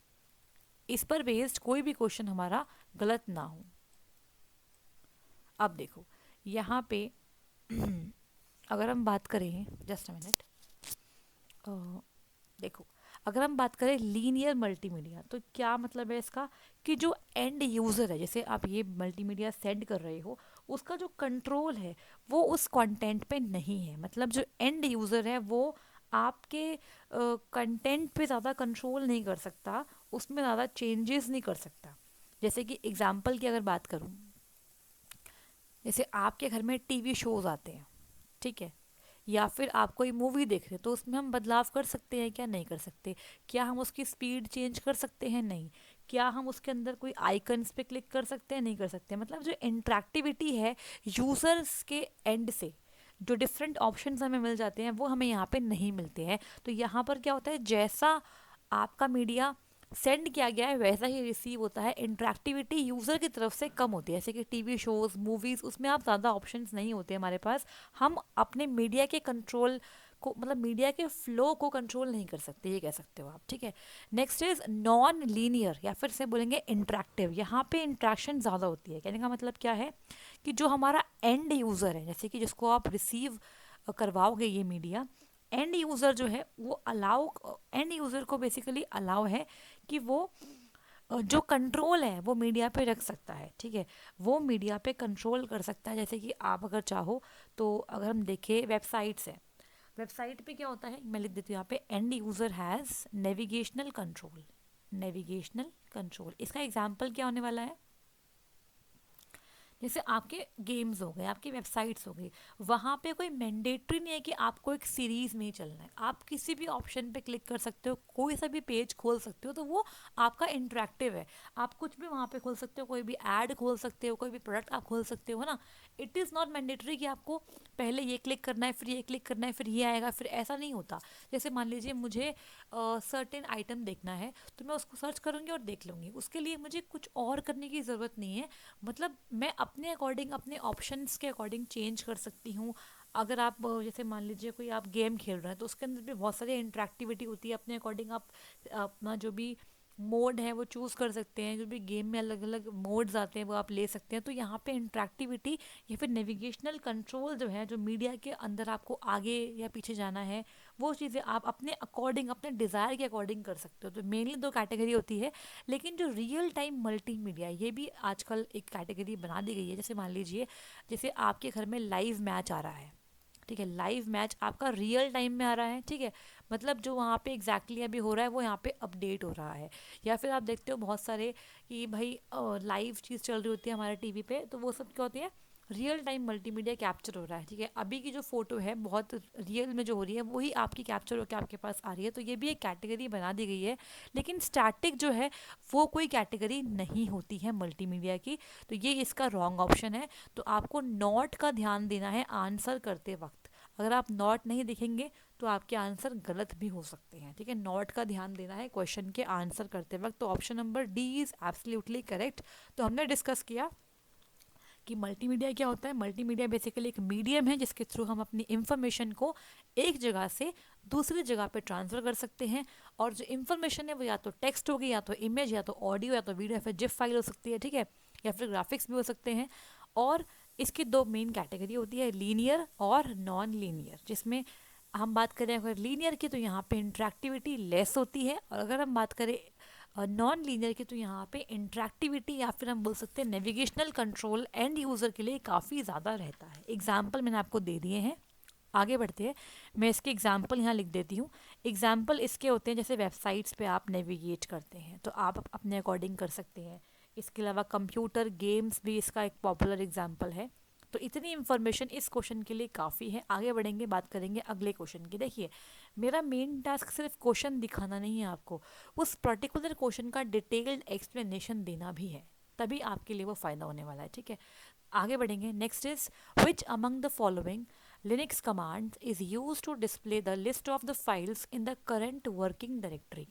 इस पर बेस्ड कोई भी क्वेश्चन हमारा गलत ना हो। अब देखो यहाँ पे अगर हम बात करें, जस्ट अ मिनट, देखो अगर हम बात करें लीनियर मल्टीमीडिया तो क्या मतलब है इसका, कि जो एंड यूज़र है, जैसे आप ये मल्टीमीडिया सेंड कर रहे हो, उसका जो कंट्रोल है वो उस कंटेंट पे नहीं है। मतलब जो एंड यूज़र है वो आपके कंटेंट पे ज़्यादा कंट्रोल नहीं कर सकता, उसमें ज़्यादा चेंजेस नहीं कर सकता। जैसे कि एग्जांपल की अगर बात करूँ, जैसे आपके घर में टीवी शोज़ आते हैं, ठीक है, या फिर आप कोई मूवी देख रहे हैं तो उसमें हम बदलाव कर सकते हैं क्या, नहीं कर सकते। क्या हम उसकी स्पीड चेंज कर सकते हैं, नहीं। क्या हम उसके अंदर कोई आइकन्स पे क्लिक कर सकते हैं, नहीं कर सकते। मतलब जो इंट्रैक्टिविटी है यूज़र्स के एंड से, जो डिफरेंट ऑप्शंस हमें मिल जाते हैं वो हमें यहाँ पे नहीं मिलते हैं। तो यहाँ पर क्या होता है, जैसा आपका मीडिया सेंड किया गया है वैसा ही रिसीव होता है। इंट्रैक्टिविटी यूज़र की तरफ से कम होती है, जैसे कि टीवी शोज़, मूवीज़, उसमें आप ज़्यादा ऑप्शंस नहीं होते हमारे पास। हम अपने मीडिया के कंट्रोल को, मतलब मीडिया के फ्लो को कंट्रोल नहीं कर सकते, ये कह सकते हो आप, ठीक है। नेक्स्ट इज नॉन लीनियर, या फिर से बोलेंगे इंट्रैक्टिव। यहाँ पे इंट्रैक्शन ज़्यादा होती है। कहने का मतलब क्या है कि जो हमारा एंड यूज़र है, जैसे कि जिसको आप रिसीव करवाओगे ये मीडिया, एंड यूज़र जो है वो अलाउ, एंड यूज़र को बेसिकली अलाउ है कि वो जो कंट्रोल है वो मीडिया पे रख सकता है, ठीक है, वो मीडिया पे कंट्रोल कर सकता है। जैसे कि आप अगर चाहो तो अगर हम देखें वेबसाइट्स है, वेबसाइट पे क्या होता है, मैं लिख देती हूँ यहाँ पे, end user has navigational control. Navigational control, इसका एग्जाम्पल क्या होने वाला है, जैसे आपके गेम्स हो गए, आपकी वेबसाइट्स हो गई, वहाँ पे कोई मैंडेटरी नहीं है कि आपको एक सीरीज़ में ही चलना है। आप किसी भी ऑप्शन पे क्लिक कर सकते हो, कोई सा भी पेज खोल सकते हो, तो वो आपका इंटरेक्टिव है। आप कुछ भी वहाँ पे खोल सकते हो, कोई भी ऐड खोल सकते हो, कोई भी प्रोडक्ट आप खोल सकते हो, है ना। इट इज़ नॉट मैंडेटरी कि आपको पहले ये क्लिक करना है, फिर ये क्लिक करना है, फिर ये आएगा, फिर ऐसा नहीं होता। जैसे मान लीजिए मुझे सर्टेन आइटम देखना है तो मैं उसको सर्च करूँगी और देख लूँगी, उसके लिए मुझे कुछ और करने की ज़रूरत नहीं है। मतलब मैं अपने अकॉर्डिंग, अपने ऑप्शंस के अकॉर्डिंग चेंज कर सकती हूँ। अगर आप जैसे मान लीजिए कोई आप गेम खेल रहे हैं तो उसके अंदर भी बहुत सारी इंट्रैक्टिविटी होती है, अपने अकॉर्डिंग आप अपना जो भी मोड है वो चूज़ कर सकते हैं। जो भी गेम में अलग अलग मोड्स आते हैं वो आप ले सकते हैं। तो यहाँ पे इंट्रैक्टिविटी या फिर नेविगेशनल कंट्रोल जो है, जो मीडिया के अंदर आपको आगे या पीछे जाना है, वो चीज़ें आप अपने अकॉर्डिंग, अपने डिज़ायर के अकॉर्डिंग कर सकते हो। तो मेनली दो कैटेगरी होती है। लेकिन जो रियल टाइम मल्टीमीडिया, ये भी आजकल एक कैटेगरी बना दी गई है। जैसे मान लीजिए, जैसे आपके घर में लाइव मैच आ रहा है, ठीक है, लाइव मैच आपका रियल टाइम में आ रहा है, ठीक है, मतलब जो वहाँ पे एग्जैक्टली अभी हो रहा है वो यहाँ पे अपडेट हो रहा है। या फिर आप देखते हो बहुत सारे कि भाई लाइव चीज़ चल रही होती है हमारे टीवी पे, तो वो सब क्या होती है, रियल टाइम मल्टीमीडिया कैप्चर हो रहा है, ठीक है। अभी की जो फोटो है बहुत रियल में जो हो रही है वही आपकी कैप्चर होकर आपके पास आ रही है। तो ये भी एक कैटेगरी बना दी गई है। लेकिन स्टैटिक जो है वो कोई कैटेगरी नहीं होती है मल्टीमीडिया की। तो ये इसका रॉन्ग ऑप्शन है। तो आपको नॉट का ध्यान देना है आंसर करते वक्त। अगर आप नॉट नहीं दिखेंगे तो आपके आंसर गलत भी हो सकते हैं, ठीक है। नॉट का ध्यान देना है क्वेश्चन के आंसर करते वक्त। तो option number D is absolutely correct. तो हमने डिस्कस किया कि मल्टीमीडिया क्या होता है। मल्टीमीडिया बेसिकली एक मीडियम है जिसके थ्रू हम अपनी इंफॉर्मेशन को एक जगह से दूसरी जगह पे ट्रांसफ़र कर सकते हैं। और जो इंफॉर्मेशन है वो या तो टेक्स्ट होगी, या तो इमेज, या तो ऑडियो, या तो वीडियो, या फिर जिप फाइल हो सकती है, ठीक है, या फिर ग्राफिक्स भी हो सकते हैं। और इसकी दो मेन कैटेगरी होती है, लीनियर और नॉन लीनियर। जिसमें हम बात करें अगर लीनियर की तो यहाँ पे इंट्रैक्टिविटी लेस होती है, और अगर हम बात करें नॉन लीनियर की तो यहाँ पे इंट्रैक्टिविटी या फिर हम बोल सकते हैं नेविगेशनल कंट्रोल एंड यूज़र के लिए काफ़ी ज़्यादा रहता है। एग्जाम्पल मैंने आपको दे दिए हैं। आगे बढ़ते हैं, मैं इसके एग्जाम्पल यहाँ लिख देती हूँ। एग्जाम्पल इसके होते हैं जैसे वेबसाइट्स पे आप नेविगेट करते हैं तो आप अपने अकॉर्डिंग कर सकते हैं। इसके अलावा कंप्यूटर गेम्स भी इसका एक पॉपुलर एग्जाम्पल है। तो इतनी इन्फॉर्मेशन इस क्वेश्चन के लिए काफ़ी है। आगे बढ़ेंगे, बात करेंगे अगले क्वेश्चन की। देखिए, मेरा मेन टास्क सिर्फ क्वेश्चन दिखाना नहीं है आपको, उस पर्टिकुलर क्वेश्चन का डिटेल्ड एक्सप्लेनेशन देना भी है, तभी आपके लिए वो फ़ायदा होने वाला है, ठीक है। आगे बढ़ेंगे। Next is which among the following Linux command is used to display the list of the files in the current working directory।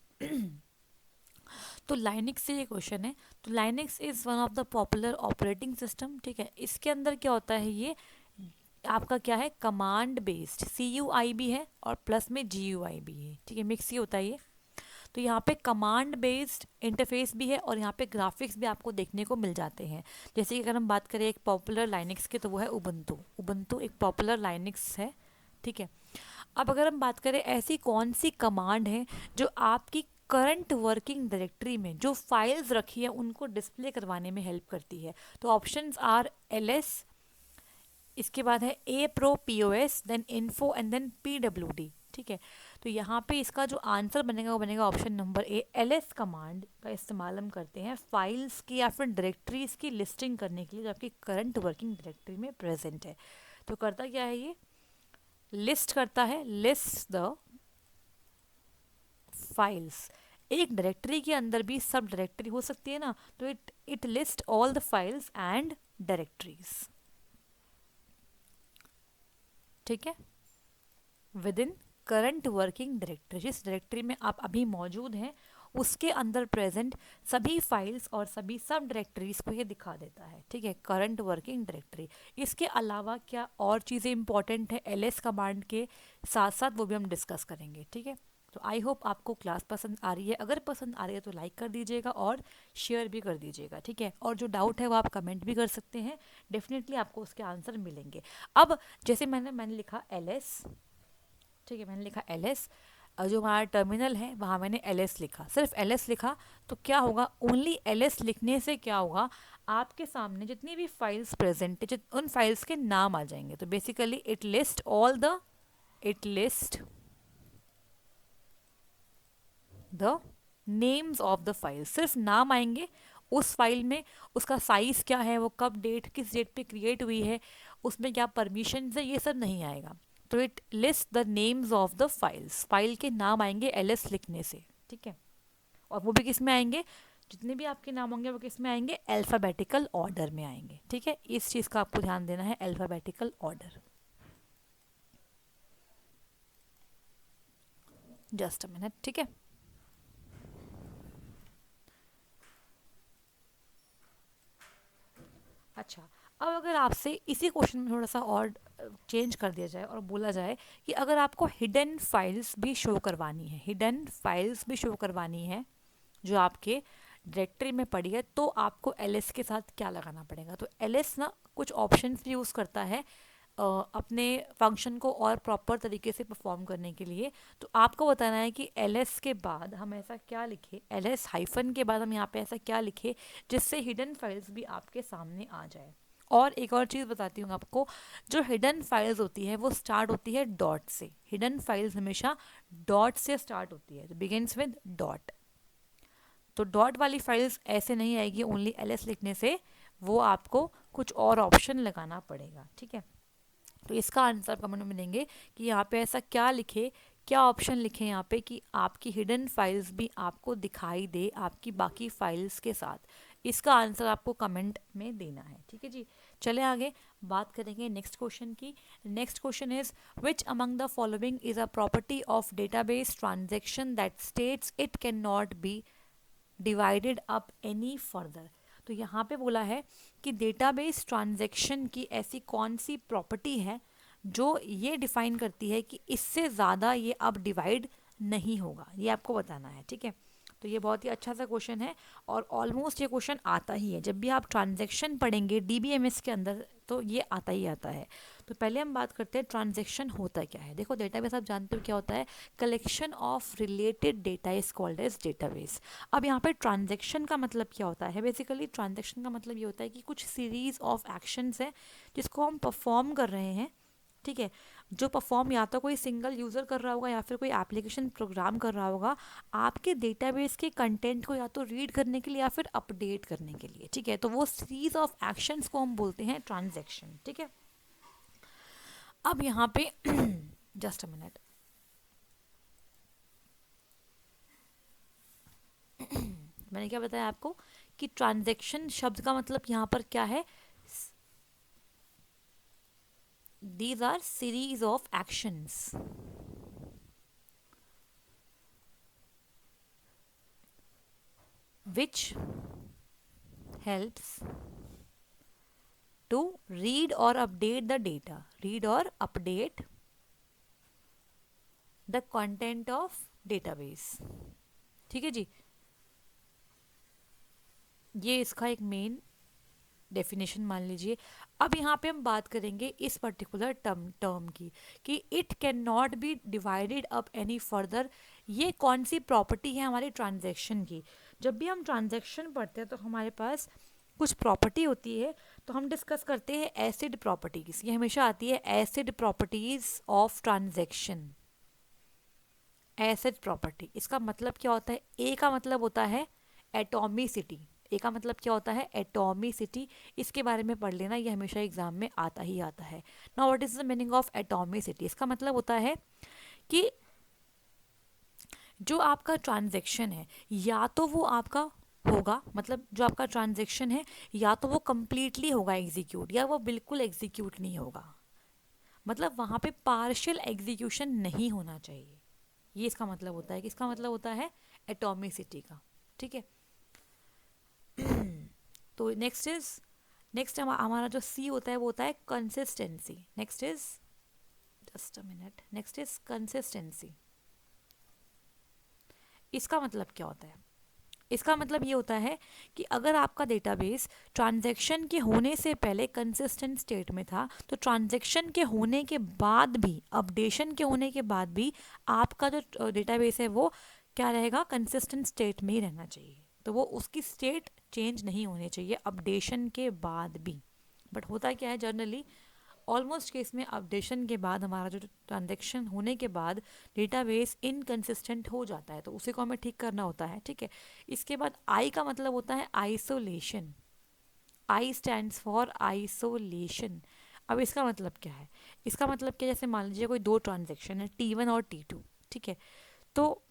तो लाइनिक्स से ये क्वेश्चन है। तो Linux is one of the popular operating system, ठीक है। इसके अंदर क्या होता है, ये आपका क्या है, कमांड बेस्ड, CUI भी है और प्लस में GUI भी है, ठीक है, मिक्स ही होता है ये। तो यहाँ पे कमांड बेस्ड इंटरफेस भी है और यहाँ पे ग्राफिक्स भी आपको देखने को मिल जाते हैं। जैसे कि अगर हम बात करें एक पॉपुलर लाइनिक्स की तो वो है उबंटू। उबंटू एक पॉपुलर लाइनिक्स है, ठीक है। अब अगर हम बात करें ऐसी कौन सी कमांड है जो आपकी करंट वर्किंग डायरेक्टरी में जो फाइल्स रखी है उनको डिस्प्ले करवाने में हेल्प करती है, तो ऑप्शंस आर LS, इसके बाद है APRO/POS, then info and then PWD, ठीक है। तो यहाँ पे इसका जो आंसर बनेगा वो बनेगा option number A। LS command का इस्तेमाल हम करते हैं फाइल्स की या फिर डायरेक्टरीज की लिस्टिंग करने के लिए जो आपकी करंट वर्किंग डायरेक्टरी में प्रेजेंट है। तो करता क्या है, ये लिस्ट करता है, लिस्ट द फाइल्स। एक डायरेक्टरी के अंदर भी सब डायरेक्टरी हो सकती है ना, तो it list all the files and directories, ठीक है, with in current working directory. जिस डायरेक्टरी में आप अभी मौजूद हैं उसके अंदर प्रेजेंट सभी फाइल्स और सभी सब डायरेक्टरीज को ये दिखा देता है, ठीक है, करंट वर्किंग डायरेक्टरी। इसके अलावा क्या और चीज़ें इंपॉर्टेंट है LS कमांड के साथ साथ, वो भी हम डिस्कस करेंगे, ठीक है। तो आई होप आपको क्लास पसंद आ रही है। अगर पसंद आ रही है तो लाइक कर दीजिएगा और शेयर भी कर दीजिएगा, ठीक है। और जो डाउट है वो आप कमेंट भी कर सकते हैं, डेफिनेटली आपको उसके आंसर मिलेंगे। अब जैसे मैंने लिखा LS, ठीक है, मैंने लिखा LS, जो हमारा टर्मिनल है वहाँ मैंने LS लिखा, सिर्फ LS लिखा। तो क्या होगा, ओनली LS लिखने से क्या होगा, आपके सामने जितनी भी फाइल्स प्रेजेंट है उन फाइल्स के नाम आ जाएंगे। तो basically it list the names of the file, सिर्फ नाम आएंगे उस फाइल में, उसका साइज क्या है, वो कब डेट किस डेट पे क्रिएट हुई है, उसमें क्या परमिशन है, ये सब नहीं आएगा। तो it list the names of the files, file के नाम आएंगे LS लिखने से, ठीक है। और वो भी किस में आएंगे, जितने भी आपके नाम होंगे वो किस में आएंगे, अल्फ़ाबेटिकल ऑर्डर में आएंगे, ठीक है। इस चीज़ का आपको ध्यान देना है, alphabetical order. Just a minute, ठीक है। अच्छा, अब अगर आपसे इसी क्वेश्चन में थोड़ा सा और चेंज कर दिया जाए और बोला जाए कि अगर आपको हिडन फाइल्स भी शो करवानी है, हिडन फाइल्स भी शो करवानी है जो आपके डायरेक्टरी में पड़ी है, तो आपको LS के साथ क्या लगाना पड़ेगा। तो LS ना कुछ ऑप्शंस भी यूज़ करता है अपने फंक्शन को और प्रॉपर तरीके से परफॉर्म करने के लिए। तो आपको बताना है कि LS के बाद हम ऐसा क्या लिखे, LS हाइफन के बाद हम यहाँ पे ऐसा क्या लिखे जिससे हिडन फाइल्स भी आपके सामने आ जाए। और एक और चीज़ बताती हूँ आपको, जो हिडन फाइल्स होती है वो स्टार्ट होती है डॉट से। हिडन फाइल्स हमेशा डॉट से स्टार्ट होती है, तो बिगिंस विद डॉट। तो डॉट वाली फाइल्स ऐसे नहीं आएगी ओनली LS लिखने से, वो आपको कुछ और ऑप्शन लगाना पड़ेगा, ठीक है। तो इसका आंसर कमेंट में देंगे कि यहाँ पे ऐसा क्या लिखे, क्या ऑप्शन लिखे यहाँ पे कि आपकी हिडन फाइल्स भी आपको दिखाई दे आपकी बाकी फाइल्स के साथ। इसका आंसर आपको कमेंट में देना है, ठीक है जी। चले आगे बात करेंगे नेक्स्ट क्वेश्चन की। Next question is which among the following is a property of database transaction that states it can not be divided up any further. तो यहाँ पे बोला है कि डेटाबेस ट्रांजैक्शन की ऐसी कौन सी प्रॉपर्टी है जो ये डिफाइन करती है कि इससे ज़्यादा ये अब डिवाइड नहीं होगा, ये आपको बताना है, ठीक है। तो ये बहुत ही अच्छा सा क्वेश्चन है और ऑलमोस्ट ये क्वेश्चन आता ही है जब भी आप ट्रांजैक्शन पढ़ेंगे डीबीएमएस के अंदर, तो ये आता ही आता है। तो पहले हम बात करते हैं ट्रांजैक्शन होता क्या है। देखो डेटाबेस आप जानते हो क्या होता है, collection of related data is called as database. अब यहाँ पे ट्रांजैक्शन का मतलब क्या होता है, बेसिकली ट्रांजैक्शन का मतलब ये होता है कि कुछ सीरीज ऑफ एक्शंस है जिसको हम परफॉर्म कर रहे हैं, ठीक है। जो परफॉर्म या तो कोई सिंगल यूज़र कर रहा होगा या फिर कोई एप्लीकेशन प्रोग्राम कर रहा होगा आपके डेटाबेस के कंटेंट को या तो रीड करने के लिए या फिर अपडेट करने के लिए, ठीक है। तो वो सीरीज ऑफ एक्शंस को हम बोलते हैं ट्रांजैक्शन, ठीक है। अब यहाँ पे जस्ट अ मिनट, मैंने क्या बताया आपको कि ट्रांजैक्शन शब्द का मतलब यहाँ पर क्या है, these are series of actions which helps to read or update the data, read or update the content of database, ठीक है जी। ये इसका एक मेन डेफिनेशन मान लीजिए। अब यहाँ पे हम बात करेंगे इस पर्टिकुलर टर्म की कि it can not be divided up any further. ये कौन सी प्रॉपर्टी है हमारी ट्रांजैक्शन की। जब भी हम ट्रांजैक्शन पढ़ते हैं तो हमारे पास कुछ प्रॉपर्टी होती है, तो हम डिस्कस करते हैं एसिड प्रॉपर्टीज। ये हमेशा आती है acid properties of transaction, acid property. इसका मतलब क्या होता है, ए का मतलब होता है एटॉमिसिटी। ए का मतलब क्या होता है, एटॉमिसिटी। इसके बारे में पढ़ लेना, ये हमेशा एग्जाम में आता ही आता है। Now what is the meaning of atomicity. इसका मतलब होता है कि जो आपका ट्रांजैक्शन है या तो वो आपका होगा, मतलब जो आपका ट्रांजैक्शन है या तो वो कंप्लीटली होगा एग्जीक्यूट या वो बिल्कुल एग्जीक्यूट नहीं होगा। मतलब वहाँ पे पार्शियल एग्जीक्यूशन नहीं होना चाहिए। ये इसका मतलब होता है कि इसका मतलब होता है एटॉमिसिटी का, ठीक है। तो नेक्स्ट हमारा जो सी होता है वो होता है consistency. Next is just a minute, next is consistency. इसका मतलब क्या होता है, इसका मतलब ये होता है कि अगर आपका डेटाबेस ट्रांजैक्शन के होने से पहले कंसिस्टेंट स्टेट में था, तो ट्रांजैक्शन के होने के बाद भी, अपडेशन के होने के बाद भी आपका जो डेटाबेस है वो क्या रहेगा, कंसिस्टेंट स्टेट में ही रहना चाहिए। तो वो उसकी स्टेट चेंज नहीं होनी चाहिए अपडेशन के बाद भी। बट होता क्या है जनरली ऑलमोस्ट केस में अपडेशन के बाद हमारा जो ट्रांजैक्शन होने के बाद डेटाबेस इनकंसिस्टेंट हो जाता है, तो उसी को हमें ठीक करना होता है, ठीक है। इसके बाद आई का मतलब होता है isolation. I stands for isolation. अब इसका मतलब क्या है, इसका मतलब क्या, जैसे मान लीजिए कोई दो ट्रांजैक्शन है T1 और T2, ठीक है। तो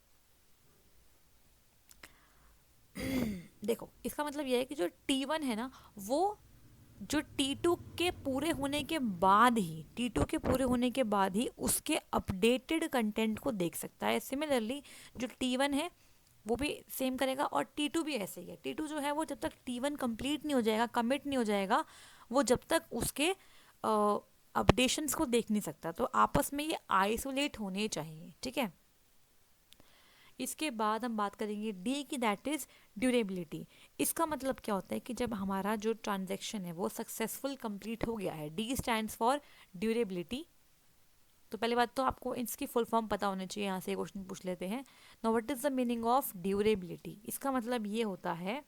देखो इसका मतलब यह है कि जो T1 है ना, वो जो T2 के पूरे होने के बाद ही, T2 के पूरे होने के बाद ही उसके अपडेटेड कंटेंट को देख सकता है। सिमिलरली जो T1 है वो भी सेम करेगा और T2 भी ऐसे ही है। T2 जो है वो जब तक T1 कंप्लीट नहीं हो जाएगा, कमिट नहीं हो जाएगा, वो जब तक उसके अपडेशंस को देख नहीं सकता। तो आपस में ये आइसोलेट होने चाहिए, ठीक है। इसके बाद हम बात करेंगे डी की, दैट इज़ ड्यूरेबिलिटी। इसका मतलब क्या होता है कि जब हमारा जो ट्रांजैक्शन है वो सक्सेसफुल कंप्लीट हो गया है, डी स्टैंड्स फॉर ड्यूरेबिलिटी। तो पहली बात तो आपको इसकी फुल फॉर्म पता होनी चाहिए, यहाँ से क्वेश्चन पूछ लेते हैं। Now what is the meaning of durability. इसका मतलब ये होता है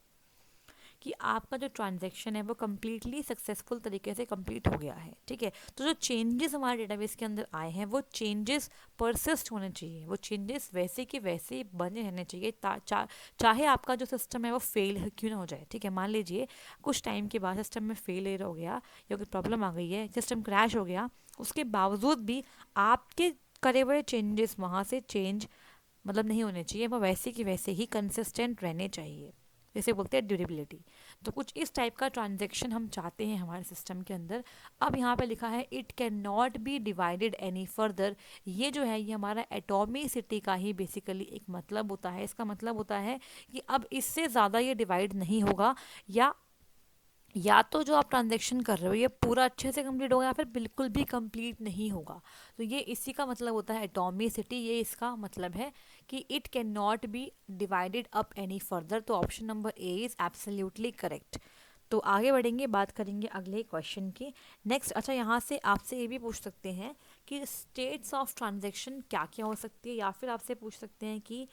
कि आपका जो ट्रांजैक्शन है वो कम्प्लीटली सक्सेसफुल तरीके से कंप्लीट हो गया है, ठीक है। तो जो चेंजेस हमारे डेटाबेस के अंदर आए हैं वो चेंजेस परसिस्ट होने चाहिए, वो चेंजेस वैसे के वैसे बने रहने चाहिए, चाहे आपका जो सिस्टम है वो फेल क्यों ना हो जाए, ठीक है। मान लीजिए कुछ टाइम के बाद सिस्टम में फेलियर हो गया या कोई प्रॉब्लम आ गई है, सिस्टम क्रैश हो गया, उसके बावजूद भी आपके करे हुए चेंजेस वहाँ से चेंज मतलब नहीं होने चाहिए, वो वैसे के वैसे ही कंसिस्टेंट रहने चाहिए, जैसे बोलते हैं ड्यूरेबिलिटी। तो कुछ इस टाइप का ट्रांजैक्शन हम चाहते हैं हमारे सिस्टम के अंदर। अब यहाँ पे लिखा है it can not be divided any further. ये जो है ये हमारा एटॉमिसिटी का ही बेसिकली एक मतलब होता है। इसका मतलब होता है कि अब इससे ज़्यादा ये डिवाइड नहीं होगा या या तो जो आप ट्रांजेक्शन कर रहे हो ये पूरा अच्छे से कंप्लीट होगा या फिर बिल्कुल भी कंप्लीट नहीं होगा। तो ये इसी का मतलब होता है एटॉमिसिटी, ये इसका मतलब है कि it can not be divided up any further. तो option number A is absolutely correct. तो आगे बढ़ेंगे, बात करेंगे अगले क्वेश्चन की। नेक्स्ट, अच्छा यहाँ से आपसे ये भी पूछ सकते हैं कि स्टेट्स ऑफ ट्रांजेक्शन क्या क्या हो सकती है, या फिर आपसे पूछ सकते हैं कि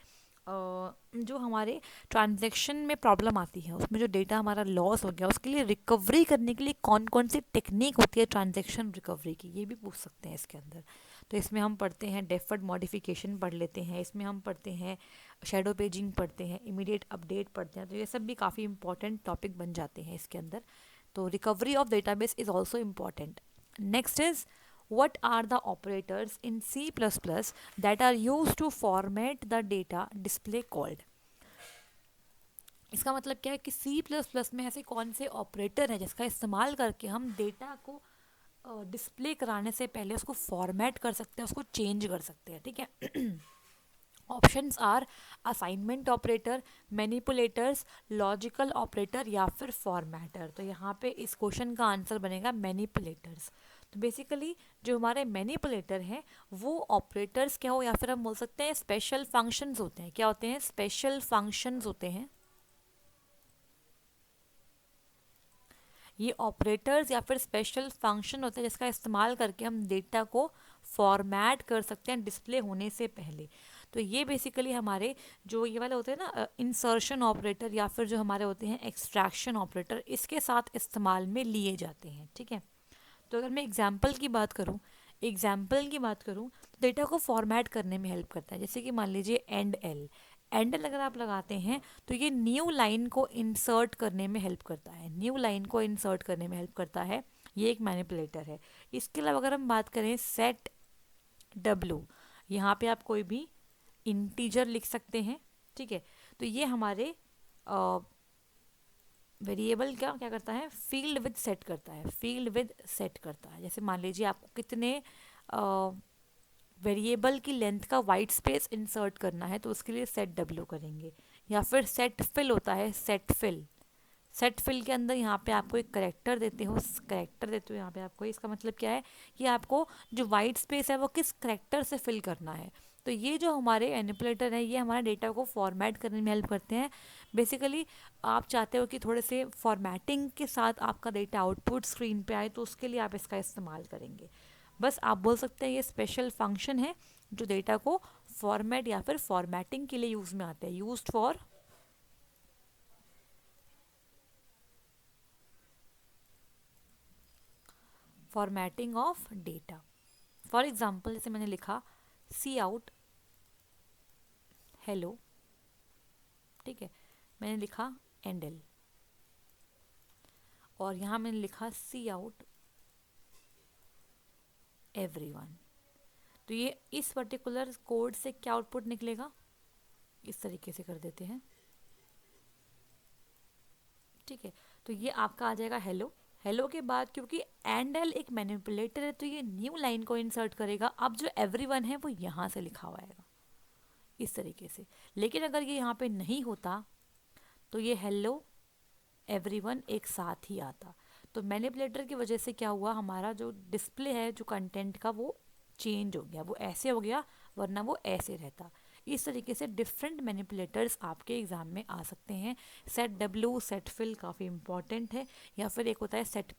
जो हमारे ट्रांजैक्शन में प्रॉब्लम आती है, उसमें जो डेटा हमारा लॉस हो गया, उसके लिए रिकवरी करने के लिए कौन कौन सी टेक्निक होती है ट्रांजैक्शन रिकवरी की, ये भी पूछ सकते हैं इसके अंदर। तो इसमें हम पढ़ते हैं डेफर्ड मॉडिफिकेशन पढ़ लेते हैं, इसमें हम पढ़ते हैं शेडो पेजिंग पढ़ते हैं, इमीडिएट अपडेट पढ़ते हैं। तो ये सब भी काफ़ी इंपॉर्टेंट टॉपिक बन जाते हैं इसके अंदर। तो recovery of database is also important. Next is what are the operators in C++ that are used to format the data display called। इसका मतलब क्या है कि C++ में ऐसे कौन से ऑपरेटर हैं जिसका इस्तेमाल करके हम डेटा को डिस्प्ले कराने से पहले उसको फॉर्मेट कर सकते हैं, उसको चेंज कर सकते हैं, ठीक है। Options are assignment operator, manipulators, logical operator या फिर फॉर्मेटर। तो यहाँ पे इस क्वेश्चन का आंसर बनेगा मैनिपुलेटर्स। तो बेसिकली जो हमारे मैनिपुलेटर हैं वो ऑपरेटर्स क्या हो, या फिर हम बोल सकते हैं स्पेशल फंक्शंस होते हैं। क्या होते हैं? स्पेशल फंक्शंस होते हैं। ये ऑपरेटर्स या फिर स्पेशल फंक्शन होते हैं जिसका इस्तेमाल करके हम डेटा को फॉर्मेट कर सकते हैं डिस्प्ले होने से पहले। तो ये बेसिकली हमारे जो ये वाले होते हैं ना इंसर्शन ऑपरेटर या फिर जो हमारे होते हैं एक्सट्रैक्शन ऑपरेटर, इसके साथ इस्तेमाल में लिए जाते हैं, ठीक है। तो अगर मैं एग्जाम्पल की बात करूँ तो डेटा को फॉर्मेट करने में हेल्प करता है। जैसे कि मान लीजिए एंड एल अगर आप लगाते हैं तो ये न्यू लाइन को इंसर्ट करने में हेल्प करता है, ये एक मैनिपुलेटर है। इसके अलावा अगर हम बात करें सेट डब्लू, यहाँ पे आप कोई भी इंटीजर लिख सकते हैं, ठीक है। तो ये हमारे वेरिएबल क्या क्या करता है, फील्ड विद सेट करता है। जैसे मान लीजिए आपको कितने वेरिएबल की लेंथ का वाइट स्पेस इंसर्ट करना है तो उसके लिए सेट डब्ल्यू करेंगे। या फिर सेट फिल होता है, सेट फिल के अंदर यहाँ पे आपको एक करेक्टर देते हो यहाँ पे आपको। इसका मतलब क्या है कि आपको जो वाइट स्पेस है वो किस करेक्टर से फिल करना है। तो ये जो हमारे मैनिपुलेटर है ये हमारे डेटा को फॉर्मेट करने में हेल्प करते हैं। बेसिकली आप चाहते हो कि थोड़े से फॉर्मेटिंग के साथ आपका डेटा आउटपुट स्क्रीन पे आए, तो उसके लिए आप इसका इस्तेमाल करेंगे। बस आप बोल सकते हैं ये स्पेशल फंक्शन है जो डेटा को फॉर्मेट या फिर फॉर्मेटिंग के लिए यूज़ में आते हैं, used for formatting of data. For example जैसे मैंने लिखा सी आउट हेलो, ठीक है, मैंने लिखा एंडल, और यहाँ मैंने लिखा सी आउट एवरीवन। तो ये इस पर्टिकुलर कोड से क्या आउटपुट निकलेगा, इस तरीके से कर देते हैं, ठीक है। तो ये आपका आ जाएगा हेलो। हेलो के बाद क्योंकि एंडल एक मैनिपुलेटर है तो ये न्यू लाइन को इंसर्ट करेगा। अब जो एवरीवन है वो यहाँ से लिखा हुआ आएगा इस तरीके से। लेकिन अगर ये यहाँ पे नहीं होता तो ये हेलो एवरीवन एक साथ ही आता। तो मैनिपुलेटर की वजह से क्या हुआ, हमारा जो डिस्प्ले है जो कंटेंट का वो चेंज हो गया, वो ऐसे हो गया, वरना वो ऐसे रहता। इस तरीके से डिफरेंट मैनिपुलेटर्स आपके एग्जाम में आ सकते हैं। सेट डब्ल्यू, सेट फिल काफ़ी इंपॉर्टेंट है। या फिर एक होता है सेट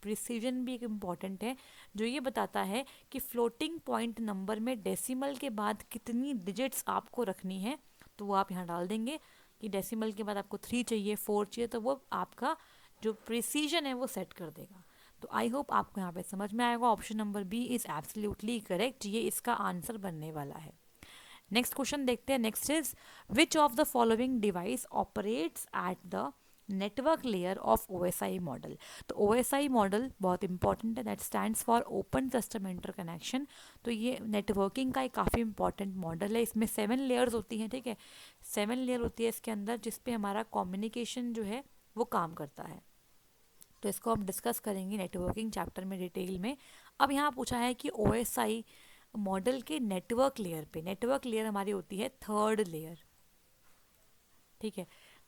प्रिसीजन भी एक इम्पॉर्टेंट है, जो ये बताता है कि फ्लोटिंग पॉइंट नंबर में डेसिमल के बाद कितनी डिजिट्स आपको रखनी है। तो वो आप यहाँ डाल देंगे कि डेसिमल के बाद आपको 3 चाहिए, 4 चाहिए, तो वो आपका जो प्रिसीजन है वो सेट कर देगा। तो आई होप आपको यहाँ पे समझ में आएगा। Option number B is absolutely correct, ये इसका आंसर बनने वाला है। नेक्स्ट क्वेश्चन देखते हैं। Next is which of the following device operates at the network layer of OSI model. तो OSI मॉडल बहुत इंपॉर्टेंट है, that stands for open system interconnection. तो ये नेटवर्किंग का एक काफ़ी इंपॉर्टेंट मॉडल है। इसमें 7 लेयर्स होती हैं, ठीक है, 7 लेयर होती है इसके अंदर, जिसपे हमारा कम्युनिकेशन जो है वो काम करता है। तो इसको हम डिस्कस करेंगे नेटवर्किंग चैप्टर में डिटेल में। अब यहाँ पूछा है कि OSI मॉडल के नेटवर्क लेयर हमारी होती है 3rd लेयर, ठीक है।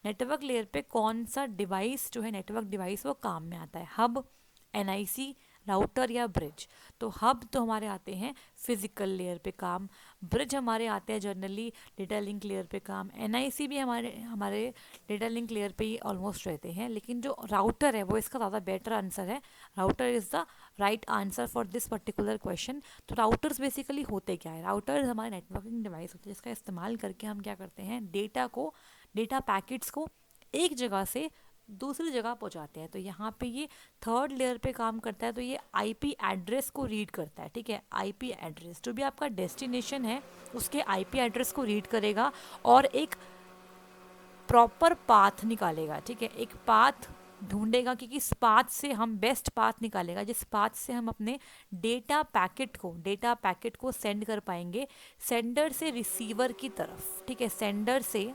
नेटवर्क लेयर पे कौन सा डिवाइस जो है, नेटवर्क डिवाइस वो काम में आता है, हब, एनआईसी, राउटर या ब्रिज। तो हब तो हमारे आते हैं फिजिकल लेयर पे काम, ब्रिज हमारे आते हैं जनरली डेटा लिंक लेयर पे काम, एनआईसी भी हमारे हमारे डेटा लिंक लेयर पे ही ऑलमोस्ट रहते हैं, लेकिन जो राउटर है वो इसका ज़्यादा बेटर आंसर है। Router is the right answer for this particular question. तो राउटर्स बेसिकली होते क्या है? राउटर्स हमारे नेटवर्किंग डिवाइस होते हैं जिसका इस्तेमाल करके हम क्या करते हैं, डेटा पैकेट्स को एक जगह से दूसरी जगह पहुंचाते हैं। तो यहाँ पे ये थर्ड लेयर पे काम करता है, तो ये आईपी एड्रेस को रीड करता है, ठीक है। आईपी एड्रेस जो भी आपका डेस्टिनेशन है उसके आईपी एड्रेस को रीड करेगा और एक प्रॉपर पाथ निकालेगा, ठीक है। एक पाथ ढूंढेगा कि किस पाथ से हम बेस्ट पाथ निकालेगा, जिस पाथ से हम अपने डेटा पैकेट को सेंड कर पाएंगे सेंडर से रिसीवर की तरफ, ठीक है। सेंडर से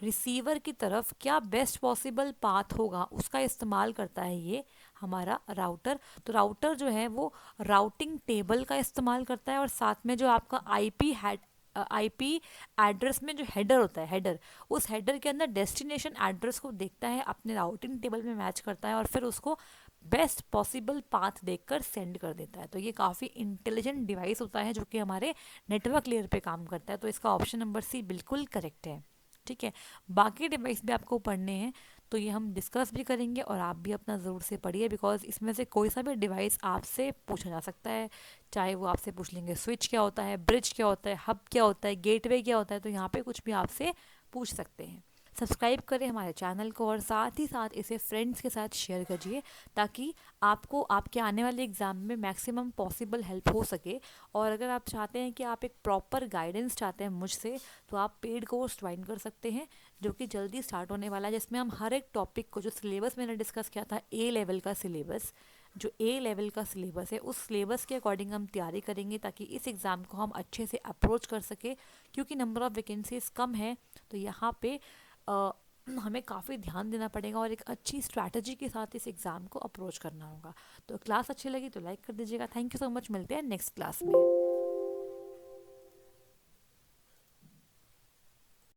रिसीवर की तरफ क्या बेस्ट पॉसिबल पाथ होगा उसका इस्तेमाल करता है ये हमारा राउटर। तो राउटर जो है वो राउटिंग टेबल का इस्तेमाल करता है और साथ में जो आपका आईपी एड्रेस में जो हेडर होता है, हेडर, उस हेडर के अंदर डेस्टिनेशन एड्रेस को देखता है, अपने राउटिंग टेबल में मैच करता है और फिर उसको बेस्ट पॉसिबल पाथ देखकर सेंड कर देता है। तो ये काफ़ी इंटेलिजेंट डिवाइस होता है जो कि हमारे नेटवर्क लेयर पे काम करता है। तो इसका ऑप्शन नंबर सी बिल्कुल करेक्ट है, ठीक है। बाकी डिवाइस भी आपको पढ़ने हैं तो ये हम डिस्कस भी करेंगे और आप भी अपना ज़रूर से पढ़िए, बिकॉज इसमें से कोई सा भी डिवाइस आपसे पूछा जा सकता है। चाहे वो आपसे पूछ लेंगे स्विच क्या होता है, ब्रिज क्या होता है, हब क्या होता है, गेटवे क्या होता है, तो यहाँ पे कुछ भी आपसे पूछ सकते हैं। सब्सक्राइब करें हमारे चैनल को और साथ ही साथ इसे फ्रेंड्स के साथ शेयर करिए ताकि आपको आपके आने वाले एग्ज़ाम में मैक्सिमम पॉसिबल हेल्प हो सके। और अगर आप चाहते हैं कि आप एक प्रॉपर गाइडेंस चाहते हैं मुझसे, तो आप पेड कोर्स ज्वाइन कर सकते हैं जो कि जल्दी स्टार्ट होने वाला है, जिसमें हम हर एक टॉपिक को, जो सिलेबस मैंने डिस्कस किया था ए लेवल का सिलेबस, जो ए लेवल का सिलेबस है उस सिलेबस के अकॉर्डिंग हम तैयारी करेंगे ताकि इस एग्ज़ाम को हम अच्छे से अप्रोच कर सके। क्योंकि नंबर ऑफ़ वैकेंसीज कम है तो यहाँ पे हमें काफ़ी ध्यान देना पड़ेगा और एक अच्छी स्ट्रैटेजी के साथ इस एग्ज़ाम को अप्रोच करना होगा। तो क्लास अच्छी लगी तो लाइक कर दीजिएगा। थैंक यू सो मच, मिलते हैं नेक्स्ट क्लास में।